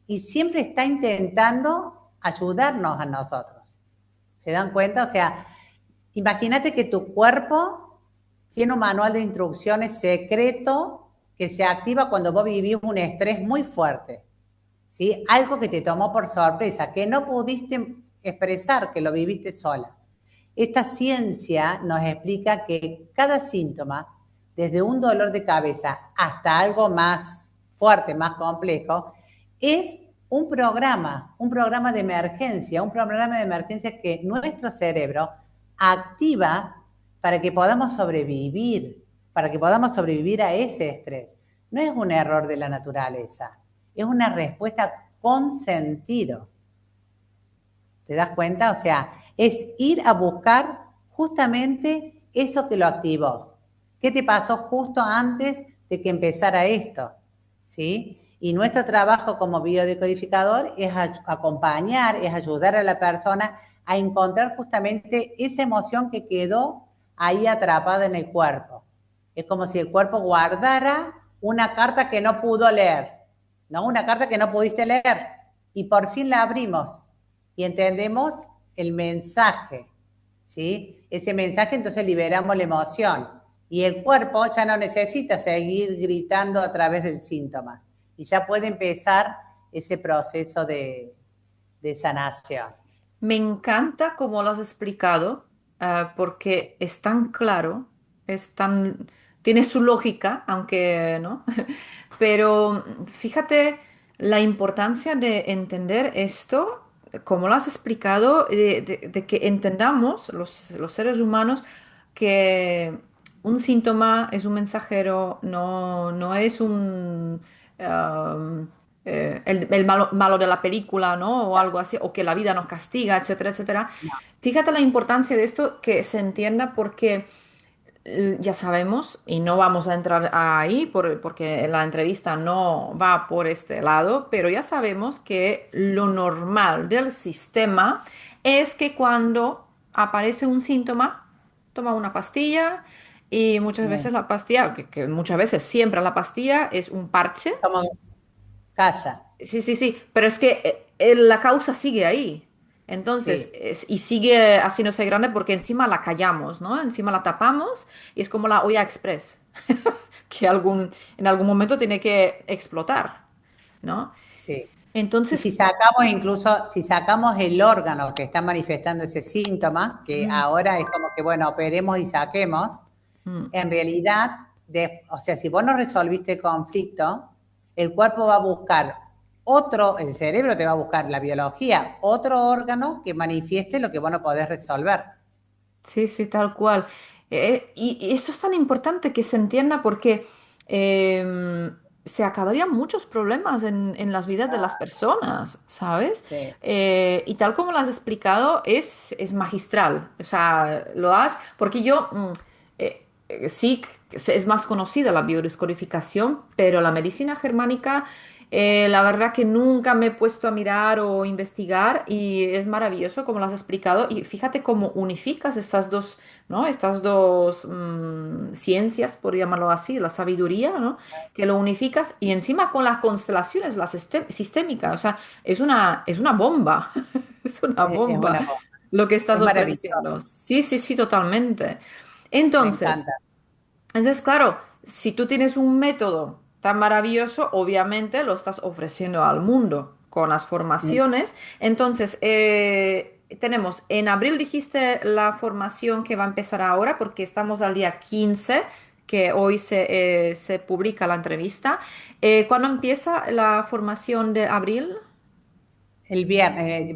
y siempre está intentando ayudarnos a nosotros. ¿Se dan cuenta? O sea, imagínate que tu cuerpo tiene un manual de instrucciones secreto que se activa cuando vos vivís un estrés muy fuerte, ¿sí? Algo que te tomó por sorpresa, que no pudiste expresar, que lo viviste sola. Esta ciencia nos explica que cada síntoma, desde un dolor de cabeza hasta algo más fuerte, más complejo, es un programa de emergencia, un programa de emergencia que nuestro cerebro activa para que podamos sobrevivir a ese estrés. No es un error de la naturaleza, es una respuesta con sentido. ¿Te das cuenta? O sea, es ir a buscar justamente eso que lo activó. ¿Qué te pasó justo antes de que empezara esto? ¿Sí? Y nuestro trabajo como biodecodificador es acompañar, es ayudar a la persona a encontrar justamente esa emoción que quedó ahí atrapada en el cuerpo. Es como si el cuerpo guardara una carta que no pudo leer, ¿no? Una carta que no pudiste leer. Y por fin la abrimos y entendemos el mensaje, ¿sí? Ese mensaje, entonces liberamos la emoción y el cuerpo ya no necesita seguir gritando a través del síntoma y ya puede empezar ese proceso de sanación. Me encanta cómo lo has explicado, porque es tan claro, tiene su lógica, aunque no. Pero fíjate la importancia de entender esto, como lo has explicado, de que entendamos los seres humanos que un síntoma es un mensajero, no es un... um, el malo de la película, ¿no? O algo así, o que la vida nos castiga, etcétera, etcétera. No, Fíjate la importancia de esto que se entienda porque ya sabemos, y no vamos a entrar ahí porque la entrevista no va por este lado, pero ya sabemos que lo normal del sistema es que cuando aparece un síntoma, toma una pastilla y muchas veces sí. la pastilla, que muchas veces siempre la pastilla es un parche. Como calla, Sí, sí, sí, pero es que la causa sigue ahí. Entonces, sí. y sigue haciéndose grande porque encima la callamos, ¿no? Encima la tapamos y es como la olla express, que en algún momento tiene que explotar, ¿no? Sí. Y si Entonces, sacamos incluso, si sacamos el órgano que está manifestando ese síntoma, que mm, ahora es como que, bueno, operemos y saquemos, mm, en realidad, o sea, si vos no resolviste el conflicto, el cuerpo va a buscar otro, el cerebro te va a buscar, la biología, otro órgano que manifieste lo que vos no podés resolver. sí, sí, tal cual. Y esto es tan importante que se entienda porque se acabarían muchos problemas en las vidas de las personas, ¿sabes? Sí, Y tal como lo has explicado, es magistral. O sea, lo has... Porque yo sí es más conocida la biodescodificación, pero la medicina germánica... la verdad que nunca me he puesto a mirar o investigar y es maravilloso como lo has explicado y fíjate cómo unificas estas dos, ¿no? Estas dos ciencias, por llamarlo así, la sabiduría, ¿no? Que lo unificas y encima con las constelaciones, la sistémica, o sea, es una bomba, es una es bomba una bomba. lo que estás Es maravilloso, ofreciendo. Sí, sí, sí, totalmente. me Entonces... encanta. Entonces, claro, si tú tienes un método tan maravilloso, obviamente lo estás ofreciendo al mundo con las formaciones. Entonces, tenemos, en abril dijiste la formación que va a empezar ahora, porque estamos al día 15, que hoy se publica la entrevista. ¿Cuándo empieza la formación de abril? El viernes,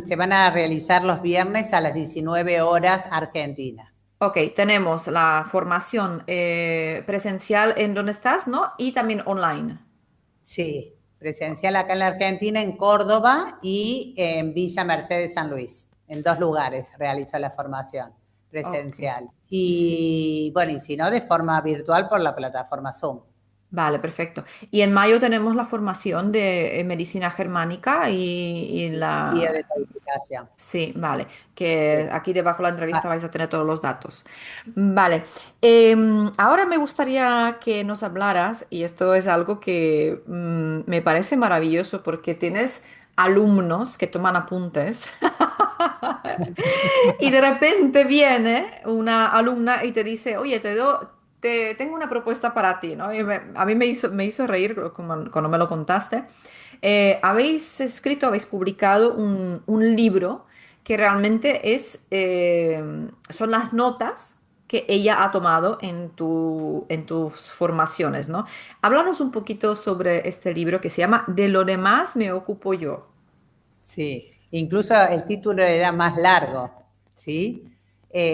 se van a realizar los viernes a las 19 horas Argentina. Ok, tenemos la formación presencial en donde estás, ¿no? Y también online. Sí, presencial acá en la Argentina, en Córdoba y en Villa Mercedes San Luis. En dos lugares realizó la formación Ok, presencial. sí. Y bueno, y si no, de forma virtual por la plataforma Zoom. Vale, perfecto. Y en mayo tenemos la formación de medicina germánica y Vía la... de codificación. Sí, vale, que Sí. aquí debajo de la Ah, entrevista vais a tener todos los datos. Vale, ahora me gustaría que nos hablaras, y esto es algo que me parece maravilloso porque tienes alumnos que toman apuntes y de repente viene una alumna y te dice, oye, tengo una propuesta para ti, ¿no? Y a mí me hizo reír cuando me lo contaste. Habéis publicado un libro que realmente son las notas que ella ha tomado en tus formaciones, ¿no? Háblanos un poquito sobre este libro que se llama De lo demás me ocupo yo. sí, incluso el título era más largo, ¿sí?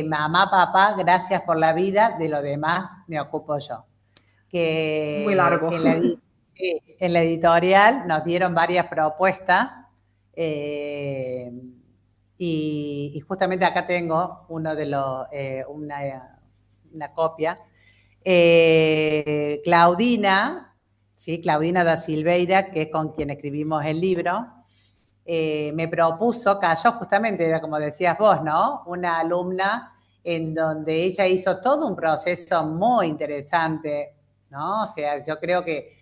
Mamá, papá, gracias por la vida, de lo demás me ocupo yo. Muy Que largo. sí, en la editorial nos dieron varias propuestas eh, y justamente acá tengo una copia. Claudina, ¿sí? Claudina da Silveira, que es con quien escribimos el libro, me propuso, cayó justamente, era como decías vos, ¿no? Una alumna en donde ella hizo todo un proceso muy interesante, ¿no? O sea, yo creo que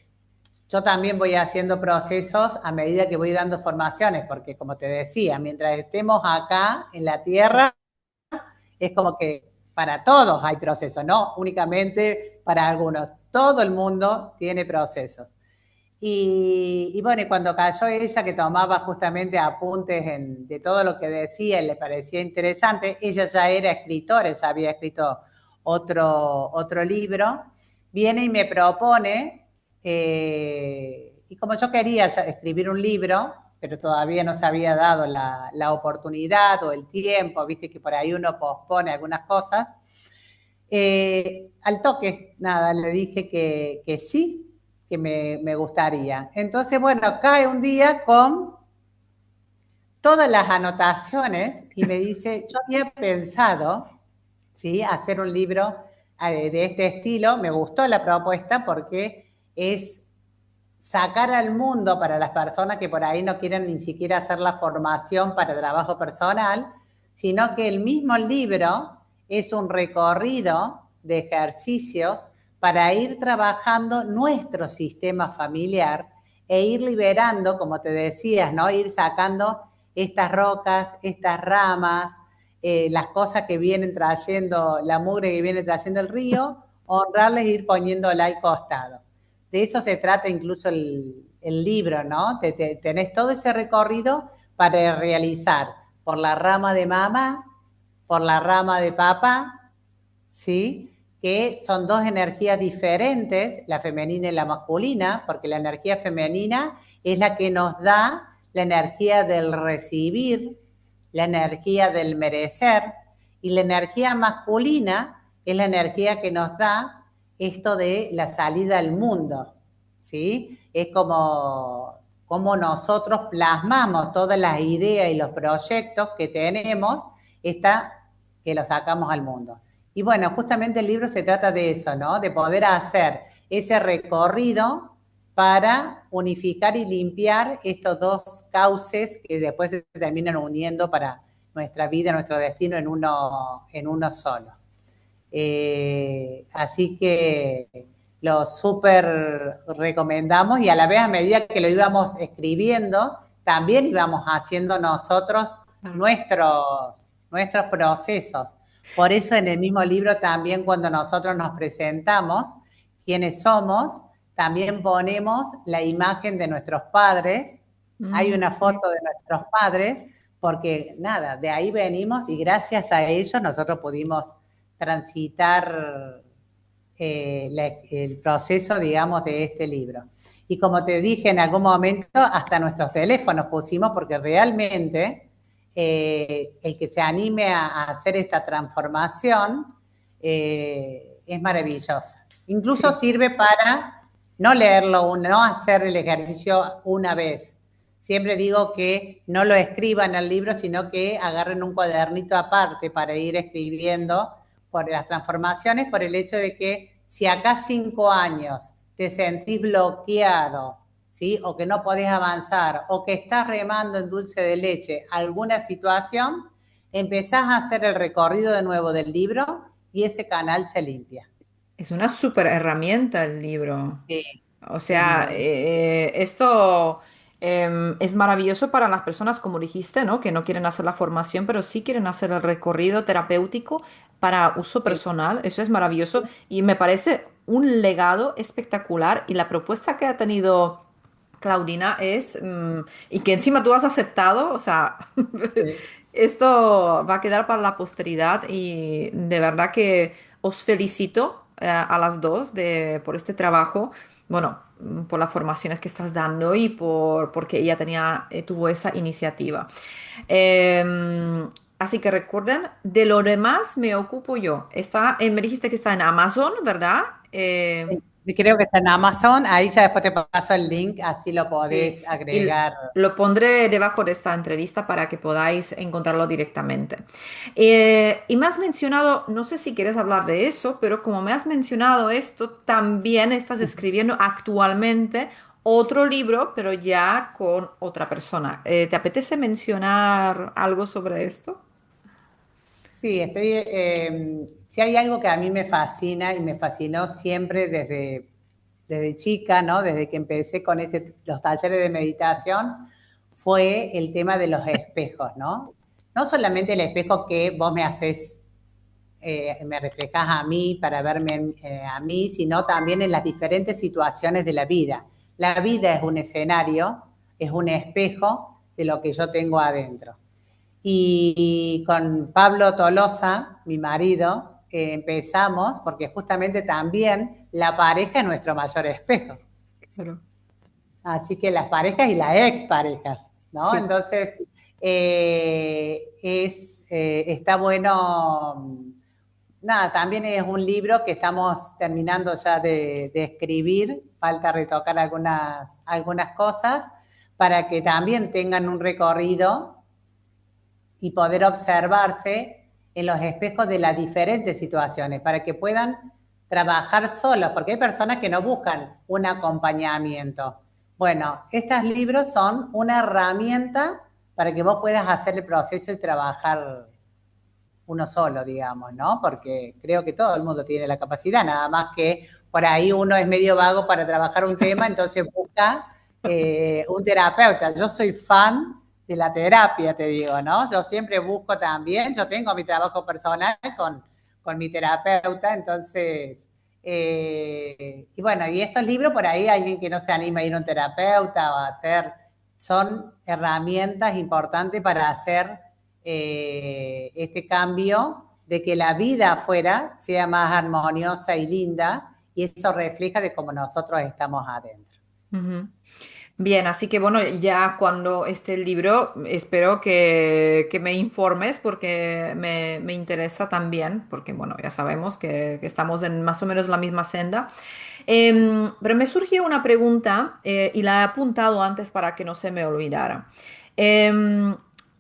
yo también voy haciendo procesos a medida que voy dando formaciones, porque como te decía, mientras estemos acá en la Tierra, es como que para todos hay procesos, no únicamente para algunos. Todo el mundo tiene procesos. Y bueno, y cuando cayó ella, que tomaba justamente apuntes de todo lo que decía y le parecía interesante, ella ya era escritora, ya había escrito otro libro, viene y me propone, y como yo quería escribir un libro, pero todavía no se había dado la oportunidad o el tiempo, viste que por ahí uno pospone algunas cosas. Al toque, nada, le dije que sí, que me gustaría. Entonces, bueno, cae un día con todas las anotaciones y me dice, yo había pensado, ¿sí?, hacer un libro de este estilo. Me gustó la propuesta porque es sacar al mundo para las personas que por ahí no quieren ni siquiera hacer la formación para trabajo personal, sino que el mismo libro es un recorrido de ejercicios para ir trabajando nuestro sistema familiar e ir liberando, como te decías, ¿no? Ir sacando estas rocas, estas ramas, las cosas que vienen trayendo, la mugre que viene trayendo el río, honrarles e ir poniéndola al costado. De eso se trata incluso el libro, ¿no? Tenés todo ese recorrido para realizar por la rama de mamá, por la rama de papá, ¿sí? Que son dos energías diferentes, la femenina y la masculina, porque la energía femenina es la que nos da la energía del recibir, la energía del merecer, y la energía masculina es la energía que nos da esto de la salida al mundo, ¿sí? Es como nosotros plasmamos todas las ideas y los proyectos que tenemos, que los sacamos al mundo. Y bueno, justamente el libro se trata de eso, ¿no? De poder hacer ese recorrido para unificar y limpiar estos dos cauces que después se terminan uniendo para nuestra vida, nuestro destino en uno solo. Así que lo súper recomendamos y a la vez a medida que lo íbamos escribiendo, también íbamos haciendo nosotros nuestros procesos. Por eso en el mismo libro también cuando nosotros nos presentamos, quiénes somos, también ponemos la imagen de nuestros padres, hay una foto de nuestros padres, porque nada, de ahí venimos y gracias a ellos nosotros pudimos transitar el proceso, digamos, de este libro. Y como te dije en algún momento, hasta nuestros teléfonos pusimos, porque realmente el que se anime a hacer esta transformación es maravillosa. Incluso Sí. sirve para no leerlo, no hacer el ejercicio una vez. Siempre digo que no lo escriban al libro, sino que agarren un cuadernito aparte para ir escribiendo por las transformaciones, por el hecho de que si acá 5 años te sentís bloqueado, ¿sí?, o que no podés avanzar, o que estás remando en dulce de leche alguna situación, empezás a hacer el recorrido de nuevo del libro y ese canal se limpia. Es una súper herramienta el libro. Sí, O es sea, muy... esto es maravilloso para las personas, como dijiste, ¿no? Que no quieren hacer la formación, pero sí quieren hacer el recorrido terapéutico para uso Sí, personal. Eso es maravilloso y me parece un legado espectacular. Y la propuesta que ha tenido Claudina es, y que encima tú has aceptado, o sea, sí. esto va a quedar para la posteridad y de verdad que os felicito a las dos por este trabajo, bueno, por las formaciones que estás dando y porque ella tuvo esa iniciativa. Así que recuerden, de lo demás me ocupo yo. Me dijiste que está en Amazon, ¿verdad? Creo que está en Amazon, ahí ya después te paso el link, así lo Sí, podés y agregar. lo pondré debajo de esta entrevista para que podáis encontrarlo directamente. Y me has mencionado, no sé si quieres hablar de eso, pero como me has mencionado esto, también estás escribiendo actualmente otro libro, pero ya con otra persona. ¿Te apetece mencionar algo sobre esto? Sí, si hay algo que a mí me fascina y me fascinó siempre desde chica, ¿no? Desde que empecé con los talleres de meditación, fue el tema de los espejos, ¿no? No solamente el espejo que vos me haces, me reflejás a mí para verme a mí, sino también en las diferentes situaciones de la vida. La vida es un escenario, es un espejo de lo que yo tengo adentro. Y con Pablo Tolosa, mi marido, empezamos, porque justamente también la pareja es nuestro mayor espejo. Claro. Así que las parejas y las exparejas, ¿no? Sí. Entonces, está bueno. Nada, también es un libro que estamos terminando ya de escribir, falta retocar algunas cosas para que también tengan un recorrido y poder observarse en los espejos de las diferentes situaciones, para que puedan trabajar solos, porque hay personas que no buscan un acompañamiento. Bueno, estos libros son una herramienta para que vos puedas hacer el proceso y trabajar uno solo, digamos, ¿no? Porque creo que todo el mundo tiene la capacidad, nada más que por ahí uno es medio vago para trabajar un tema, entonces busca un terapeuta. Yo soy fan de la terapia, te digo, ¿no? Yo siempre busco también, yo tengo mi trabajo personal con mi terapeuta, entonces, y bueno, y estos libros por ahí, alguien que no se anima a ir a un terapeuta o a hacer, son herramientas importantes para hacer este cambio de que la vida afuera sea más armoniosa y linda, y eso refleja de cómo nosotros estamos adentro. Ujú. Bien, así que bueno, ya cuando esté el libro, espero que me informes porque me interesa también, porque bueno, ya sabemos que estamos en más o menos la misma senda. Pero me surgió una pregunta y la he apuntado antes para que no se me olvidara. Em,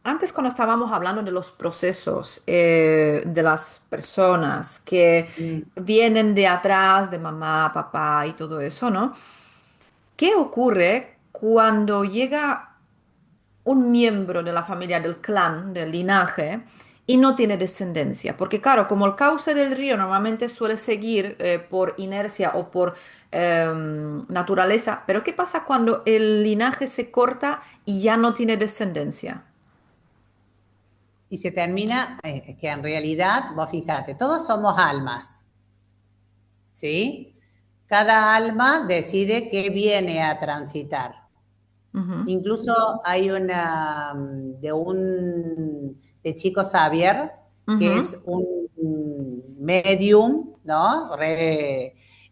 Antes cuando estábamos hablando de los procesos de las personas que Mm. vienen de atrás, de mamá, papá y todo eso, ¿no? ¿Qué ocurre cuando llega un miembro de la familia, del clan, del linaje, y no tiene descendencia? Porque claro, como el cauce del río normalmente suele seguir por inercia o por naturaleza, pero ¿qué pasa cuando el linaje se corta y ya no tiene descendencia? Y se termina, que en realidad, vos fíjate, todos somos almas, ¿sí? Cada alma decide qué viene a transitar. Ujú, Incluso hay de Chico Xavier, que ujú. es un medium, ¿no?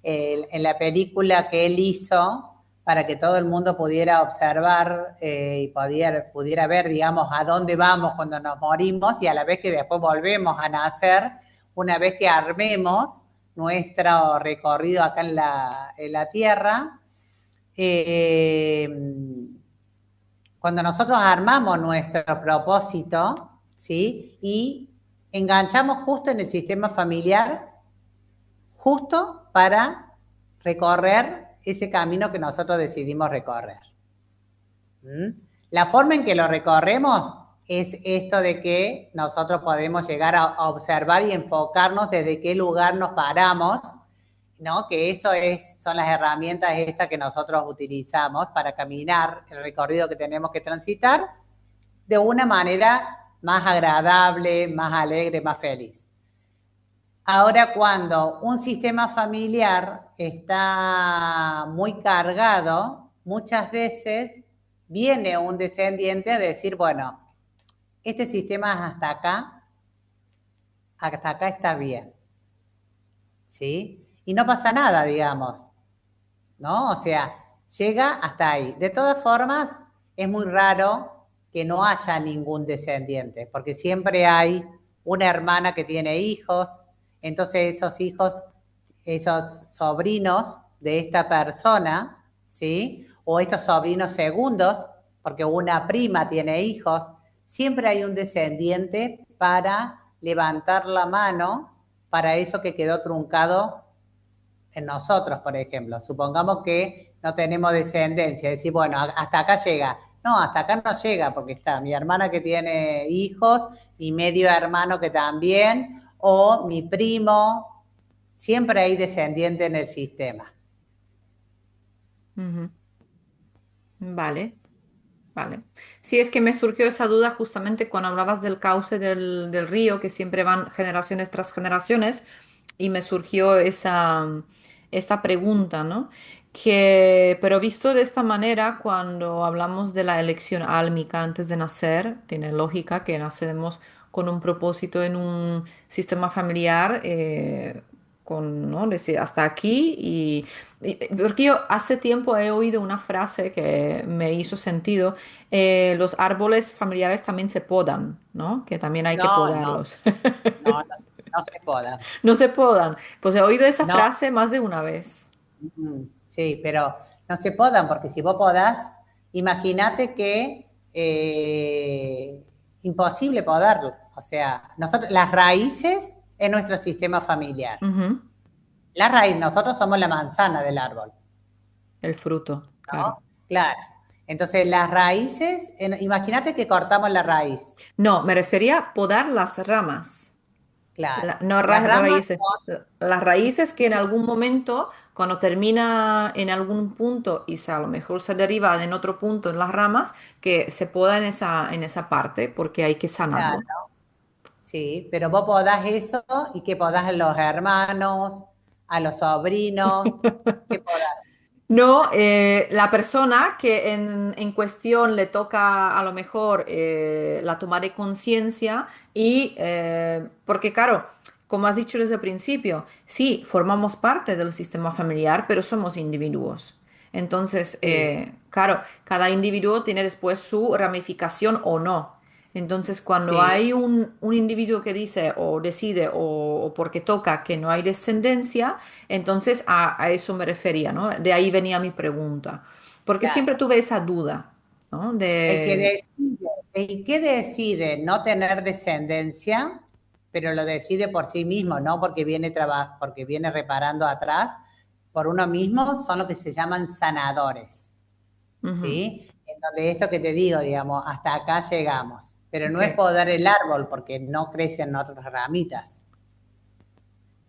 En la película que él hizo para que todo el mundo pudiera observar y pudiera ver, digamos, a dónde vamos cuando nos morimos y a la vez que después volvemos a nacer, una vez que armemos nuestro recorrido acá en la Tierra. eh, Cuando nosotros armamos nuestro propósito, ¿sí? Y enganchamos justo en el sistema familiar, justo para recorrer ese camino que nosotros decidimos recorrer. ¿Mm? La forma en que lo recorremos es esto de que nosotros podemos llegar a observar y enfocarnos desde qué lugar nos paramos, ¿no? Que son las herramientas estas que nosotros utilizamos para caminar el recorrido que tenemos que transitar de una manera más agradable, más alegre, más feliz. Ahora, cuando un sistema familiar está muy cargado, muchas veces viene un descendiente a decir, bueno, este sistema hasta acá está bien, ¿sí? Y no pasa nada, digamos, ¿no? O sea, llega hasta ahí. De todas formas, es muy raro que no haya ningún descendiente, porque siempre hay una hermana que tiene hijos, entonces esos hijos, esos sobrinos de esta persona, ¿sí? O estos sobrinos segundos, porque una prima tiene hijos, siempre hay un descendiente para levantar la mano para eso que quedó truncado en nosotros, por ejemplo. Supongamos que no tenemos descendencia, decir, bueno, hasta acá llega. No, hasta acá no llega porque está mi hermana que tiene hijos, mi medio hermano que también, o mi primo. Siempre hay descendiente en el sistema. Ujú. Vale. Vale. Sí, es que me surgió esa duda justamente cuando hablabas del cauce del río, que siempre van generaciones tras generaciones, y me surgió esta pregunta, ¿no? Pero visto de esta manera, cuando hablamos de la elección álmica antes de nacer, tiene lógica que nacemos con un propósito en un sistema familiar, ¿no? Decir, hasta aquí porque yo hace tiempo he oído una frase que me hizo sentido, los árboles familiares también se podan, ¿no? Que también hay que No, no, podarlos. no se puede. No se podan. Pues he oído esa No, frase más de una vez. sí, pero no se podan, porque si vos podás, imagínate que imposible podarlo. O sea, nosotros, las raíces es nuestro sistema familiar. Ujú. La raíz, nosotros somos la manzana del árbol, El fruto, claro. ¿no? Claro. Entonces, las raíces, imagínate que cortamos la raíz. No, me refería a podar las ramas. Claro. No Las ramas raíces. son, Las raíces que en algún momento, cuando termina en algún punto y a lo mejor se deriva en otro punto en las ramas, que se poda en esa parte porque hay que claro, sanarlo. sí, pero vos podás eso y que podás a los hermanos, a los sobrinos, ¿qué podás? No, la persona que en cuestión le toca a lo mejor la toma de conciencia porque claro, como has dicho desde el principio, sí, formamos parte del sistema familiar, pero somos individuos. Entonces, Sí, claro, cada individuo tiene después su ramificación o no. Entonces, cuando sí, hay un individuo que dice o decide o porque toca que no hay descendencia, entonces a eso me refería, ¿no? De ahí venía mi pregunta. Porque siempre claro. tuve esa duda, ¿no? El que decide, el que decide no tener descendencia, pero lo decide por sí mismo, no porque porque viene reparando atrás, por uno mismo, son lo que se llaman sanadores. Ujú. ¿Sí? En donde esto que te digo, digamos, hasta acá llegamos. Pero no Ok, es podar el árbol porque no crecen otras ramitas,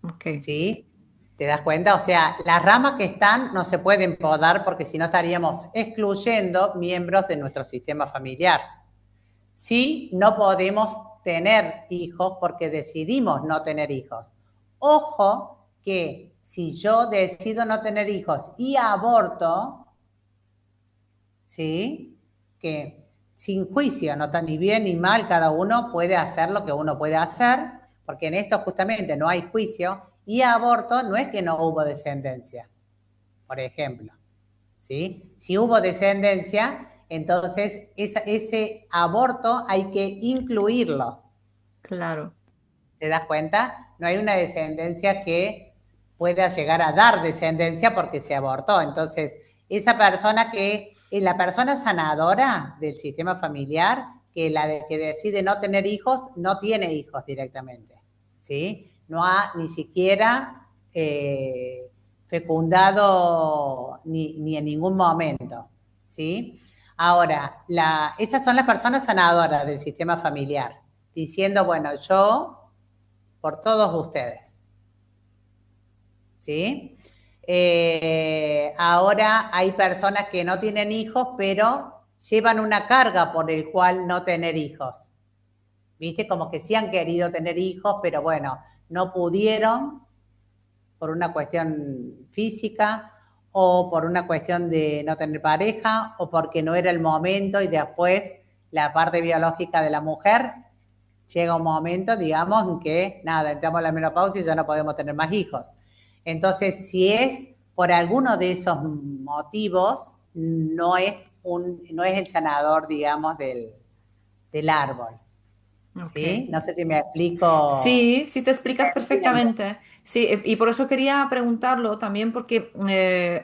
ok, ¿sí? ¿Te das cuenta? O sea, las ramas que están no se pueden podar porque si no estaríamos excluyendo miembros de nuestro sistema familiar. Sí, no podemos tener hijos porque decidimos no tener hijos. Ojo que si yo decido no tener hijos y aborto, ¿sí? Que sin juicio, no está ni bien ni mal, cada uno puede hacer lo que uno puede hacer, porque en esto justamente no hay juicio, y aborto no es que no hubo descendencia, por ejemplo, ¿sí? Si hubo descendencia, entonces ese aborto hay que incluirlo, claro, ¿te das cuenta? No hay una descendencia que pueda llegar a dar descendencia porque se abortó. Entonces, esa persona que es la persona sanadora del sistema familiar, que la de que decide no tener hijos, no tiene hijos directamente, ¿sí? No ha ni siquiera fecundado ni en ningún momento, ¿sí? Ahora, esas son las personas sanadoras del sistema familiar, diciendo, bueno, yo por todos ustedes, ¿sí? Ahora hay personas que no tienen hijos, pero llevan una carga por el cual no tener hijos, ¿viste? Como que sí han querido tener hijos, pero bueno, no pudieron por una cuestión física o por una cuestión de no tener pareja o porque no era el momento y después la parte biológica de la mujer llega un momento, digamos, en que nada, entramos en la menopausia y ya no podemos tener más hijos. Entonces, si es por alguno de esos motivos, no es el sanador, digamos, del árbol. ok. ¿Sí? No sé si me explico. Sí, sí te explicas Entiendo. perfectamente. Sí, y por eso quería preguntarlo también porque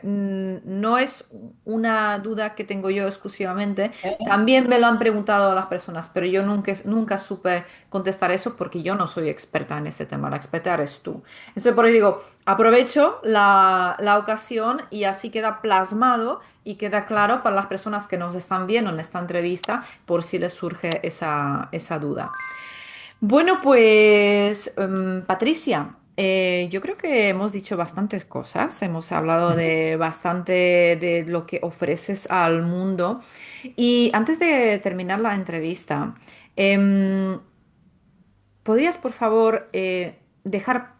no es una duda que tengo yo exclusivamente. ¿Eh? También me lo han preguntado las personas, pero yo nunca supe contestar eso porque yo no soy experta en este tema. La experta eres tú. Entonces, por eso digo, aprovecho la ocasión y así queda plasmado y queda claro para las personas que nos están viendo en esta entrevista por si les surge esa duda. Bueno, pues Patricia, yo creo que hemos dicho bastantes cosas, hemos hablado de bastante de lo que ofreces al mundo y antes de terminar la entrevista, em, ¿podrías por favor dejar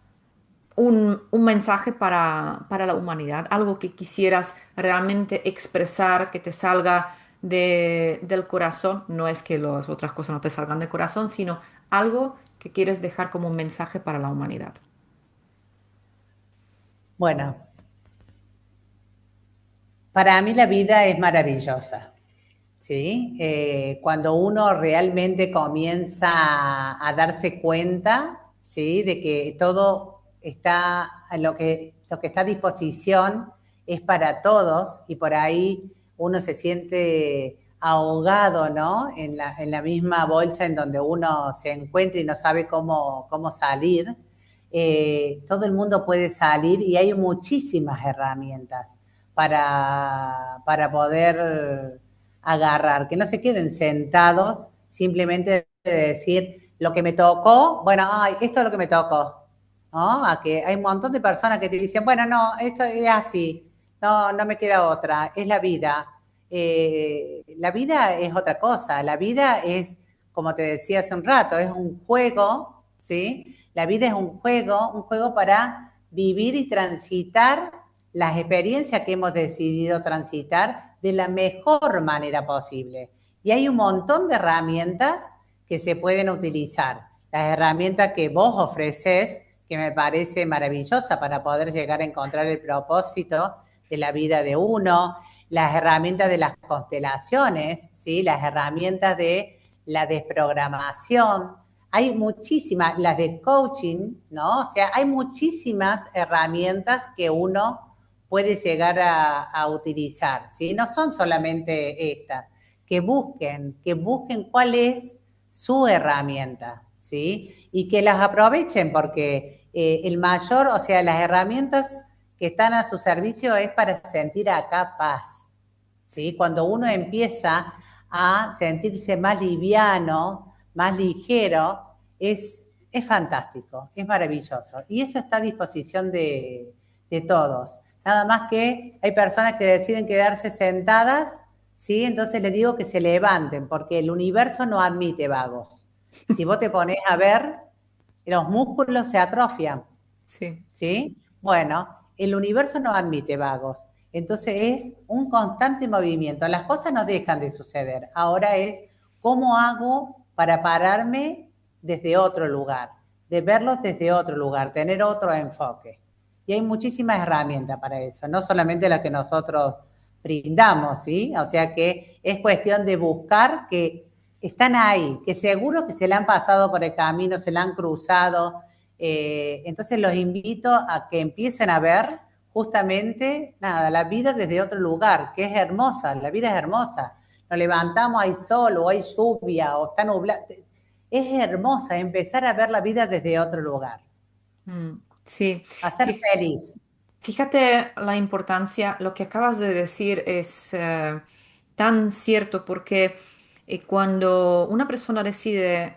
un mensaje para la humanidad, algo que quisieras realmente expresar, que te salga del corazón? No es que las otras cosas no te salgan del corazón, sino algo que quieres dejar como un mensaje para la humanidad. Bueno, para mí la vida es maravillosa, ¿sí? Cuando uno realmente comienza a darse cuenta, ¿sí? De que todo está, lo que está a disposición es para todos y por ahí uno se siente ahogado, ¿no? En la misma bolsa en donde uno se encuentra y no sabe cómo salir. Todo el mundo puede salir y hay muchísimas herramientas para poder agarrar, que no se queden sentados simplemente de decir lo que me tocó, bueno, ay, esto es lo que me tocó, ¿no? A que hay un montón de personas que te dicen, bueno, no, esto es así, no me queda otra, es la vida. La vida es otra cosa, la vida es, como te decía hace un rato, es un juego, ¿sí? La vida es un juego para vivir y transitar las experiencias que hemos decidido transitar de la mejor manera posible. Y hay un montón de herramientas que se pueden utilizar. Las herramientas que vos ofreces, que me parece maravillosa para poder llegar a encontrar el propósito de la vida de uno, las herramientas de las constelaciones, ¿sí? Las herramientas de la desprogramación, hay muchísimas, las de coaching, ¿no? O sea, hay muchísimas herramientas que uno puede llegar a utilizar, ¿sí? No son solamente estas, que busquen cuál es su herramienta, ¿sí? Y que las aprovechen porque el mayor, o sea, las herramientas que están a su servicio es para sentir acá paz, ¿sí? Cuando uno empieza a sentirse más liviano, más ligero, es fantástico, es maravilloso. Y eso está a disposición de todos. Nada más que hay personas que deciden quedarse sentadas, ¿sí? Entonces les digo que se levanten, porque el universo no admite vagos. Si vos te pones a ver, los músculos se atrofian, Sí. ¿sí? Bueno, el universo no admite vagos. Entonces es un constante movimiento. Las cosas no dejan de suceder. Ahora es cómo hago para pararme desde otro lugar, de verlos desde otro lugar, tener otro enfoque. Y hay muchísimas herramientas para eso, no solamente las que nosotros brindamos, ¿sí? O sea que es cuestión de buscar que están ahí, que seguro que se le han pasado por el camino, se la han cruzado, entonces los invito a que empiecen a ver justamente, nada, la vida desde otro lugar, que es hermosa, la vida es hermosa. Nos levantamos, hay sol o hay lluvia o está nublado. Es hermosa empezar a ver la vida desde otro lugar, Sí. a ser feliz. Fíjate la importancia, lo que acabas de decir es tan cierto porque cuando una persona decide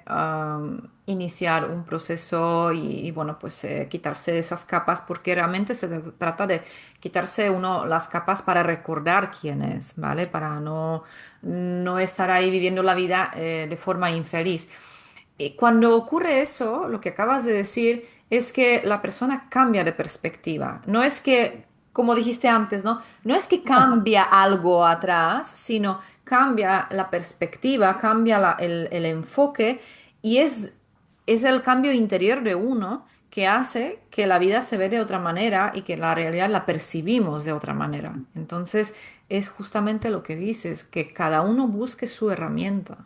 iniciar un proceso bueno, pues quitarse de esas capas, porque realmente se trata de quitarse uno las capas para recordar quién es, ¿vale? Para no estar ahí viviendo la vida de forma infeliz. Cuando ocurre eso, lo que acabas de decir es que la persona cambia de perspectiva. No es que, como dijiste antes, ¿no? No es que cambia algo atrás, sino cambia la perspectiva, cambia el enfoque y es el cambio interior de uno que hace que la vida se ve de otra manera y que la realidad la percibimos de otra manera. Entonces, es justamente lo que dices, que cada uno busque su herramienta.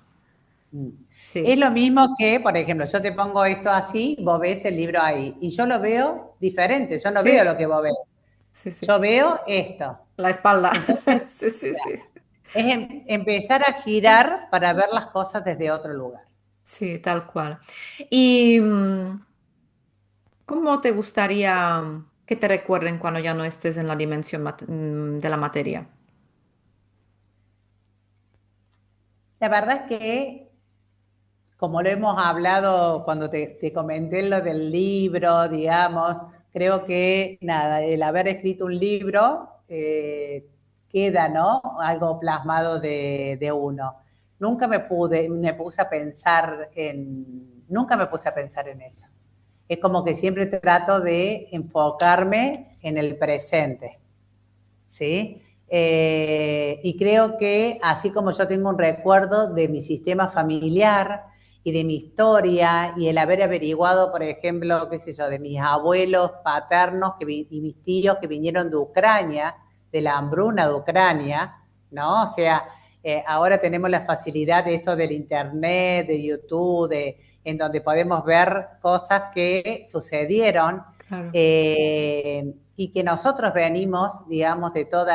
Es Sí, lo mismo que, por ejemplo, yo te pongo esto así, vos ves el libro ahí, y yo lo veo diferente, yo no veo lo sí, que vos ves, sí, sí. yo veo esto. La espalda. Entonces, Sí, sí, sí. es empezar a girar para ver las cosas desde otro lugar. Sí, tal cual. ¿Y cómo te gustaría que te recuerden cuando ya no estés en la dimensión de la materia? La verdad es que, como lo hemos hablado cuando te comenté lo del libro, digamos, creo que nada, el haber escrito un libro queda, ¿no? Algo plasmado de uno. Nunca me puse a pensar en eso. Es como que siempre trato de enfocarme en el presente. ¿Sí? Y creo que así como yo tengo un recuerdo de mi sistema familiar y de mi historia y el haber averiguado, por ejemplo, qué sé yo, de mis abuelos paternos y mis tíos que vinieron de Ucrania, de la hambruna de Ucrania, ¿no? O sea, ahora tenemos la facilidad de esto del internet, de YouTube, en donde podemos ver cosas que sucedieron Claro. y que nosotros venimos, digamos, de todos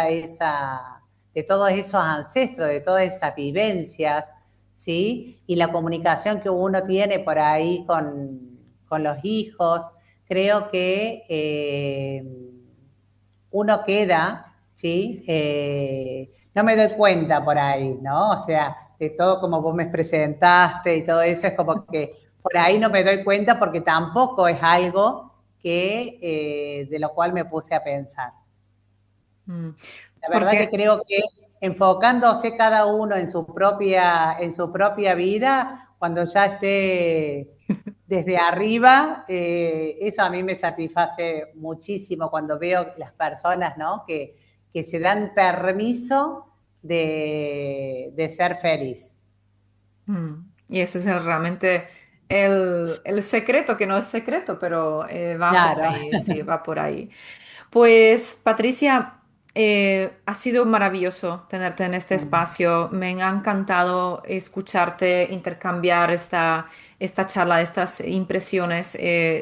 esos ancestros, de todas esas vivencias, ¿sí? Y la comunicación que uno tiene por ahí con los hijos, creo que uno queda, ¿sí? No me doy cuenta por ahí, ¿no? O sea, de todo como vos me presentaste y todo eso, es como que por ahí no me doy cuenta porque tampoco es algo de lo cual me puse a pensar. Mm. La verdad que Porque creo que enfocándose cada uno en su propia vida, cuando ya esté desde arriba, eso a mí me satisface muchísimo cuando veo las personas, ¿no? Que se dan permiso de ser feliz. y ese es realmente el secreto, que no es secreto, pero va por Claro. ahí, sí, va por ahí. Pues Patricia, ha sido maravilloso tenerte en este espacio. Me ha encantado escucharte, intercambiar esta charla, estas impresiones.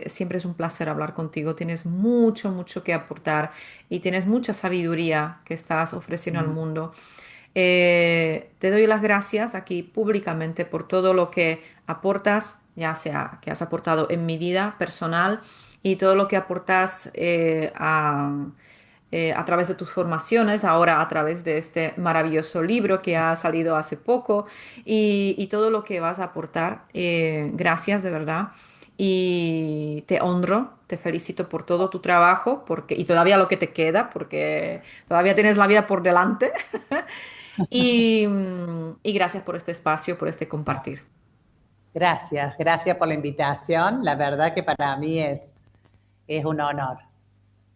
Siempre es un placer hablar contigo. Tienes mucho, mucho que aportar y tienes mucha sabiduría que estás ofreciendo al mundo. Te doy las gracias aquí públicamente por todo lo que aportas, ya sea que has aportado en mi vida personal y todo lo que aportas a través de tus formaciones, ahora a través de este maravilloso libro que ha salido hace poco y todo lo que vas a aportar. Gracias de verdad. Y te honro, te felicito por todo tu trabajo y todavía lo que te queda, porque todavía tienes la vida por delante. Y gracias por este espacio, por este compartir. Gracias, gracias por la invitación. La verdad que para mí es un honor.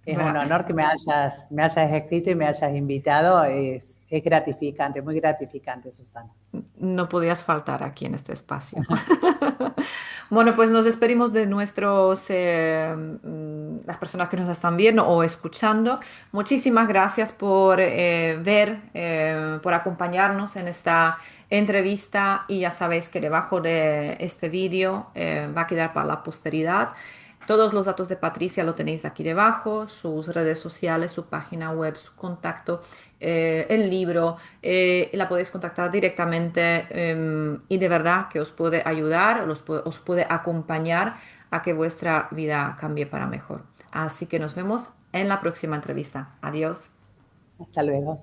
Es un Bra- honor que me hayas escrito y me hayas invitado. Es gratificante, muy gratificante, Susana. No podías faltar aquí en este espacio. Bueno, pues nos despedimos de las personas que nos están viendo o escuchando. Muchísimas gracias por ver, por acompañarnos en esta entrevista y ya sabéis que debajo de este vídeo va a quedar para la posteridad. Todos los datos de Patricia lo tenéis aquí debajo, sus redes sociales, su página web, su contacto, el libro, la podéis contactar directamente y de verdad que os puede ayudar, os puede acompañar a que vuestra vida cambie para mejor. Así que nos vemos en la próxima entrevista. Adiós. Hasta luego.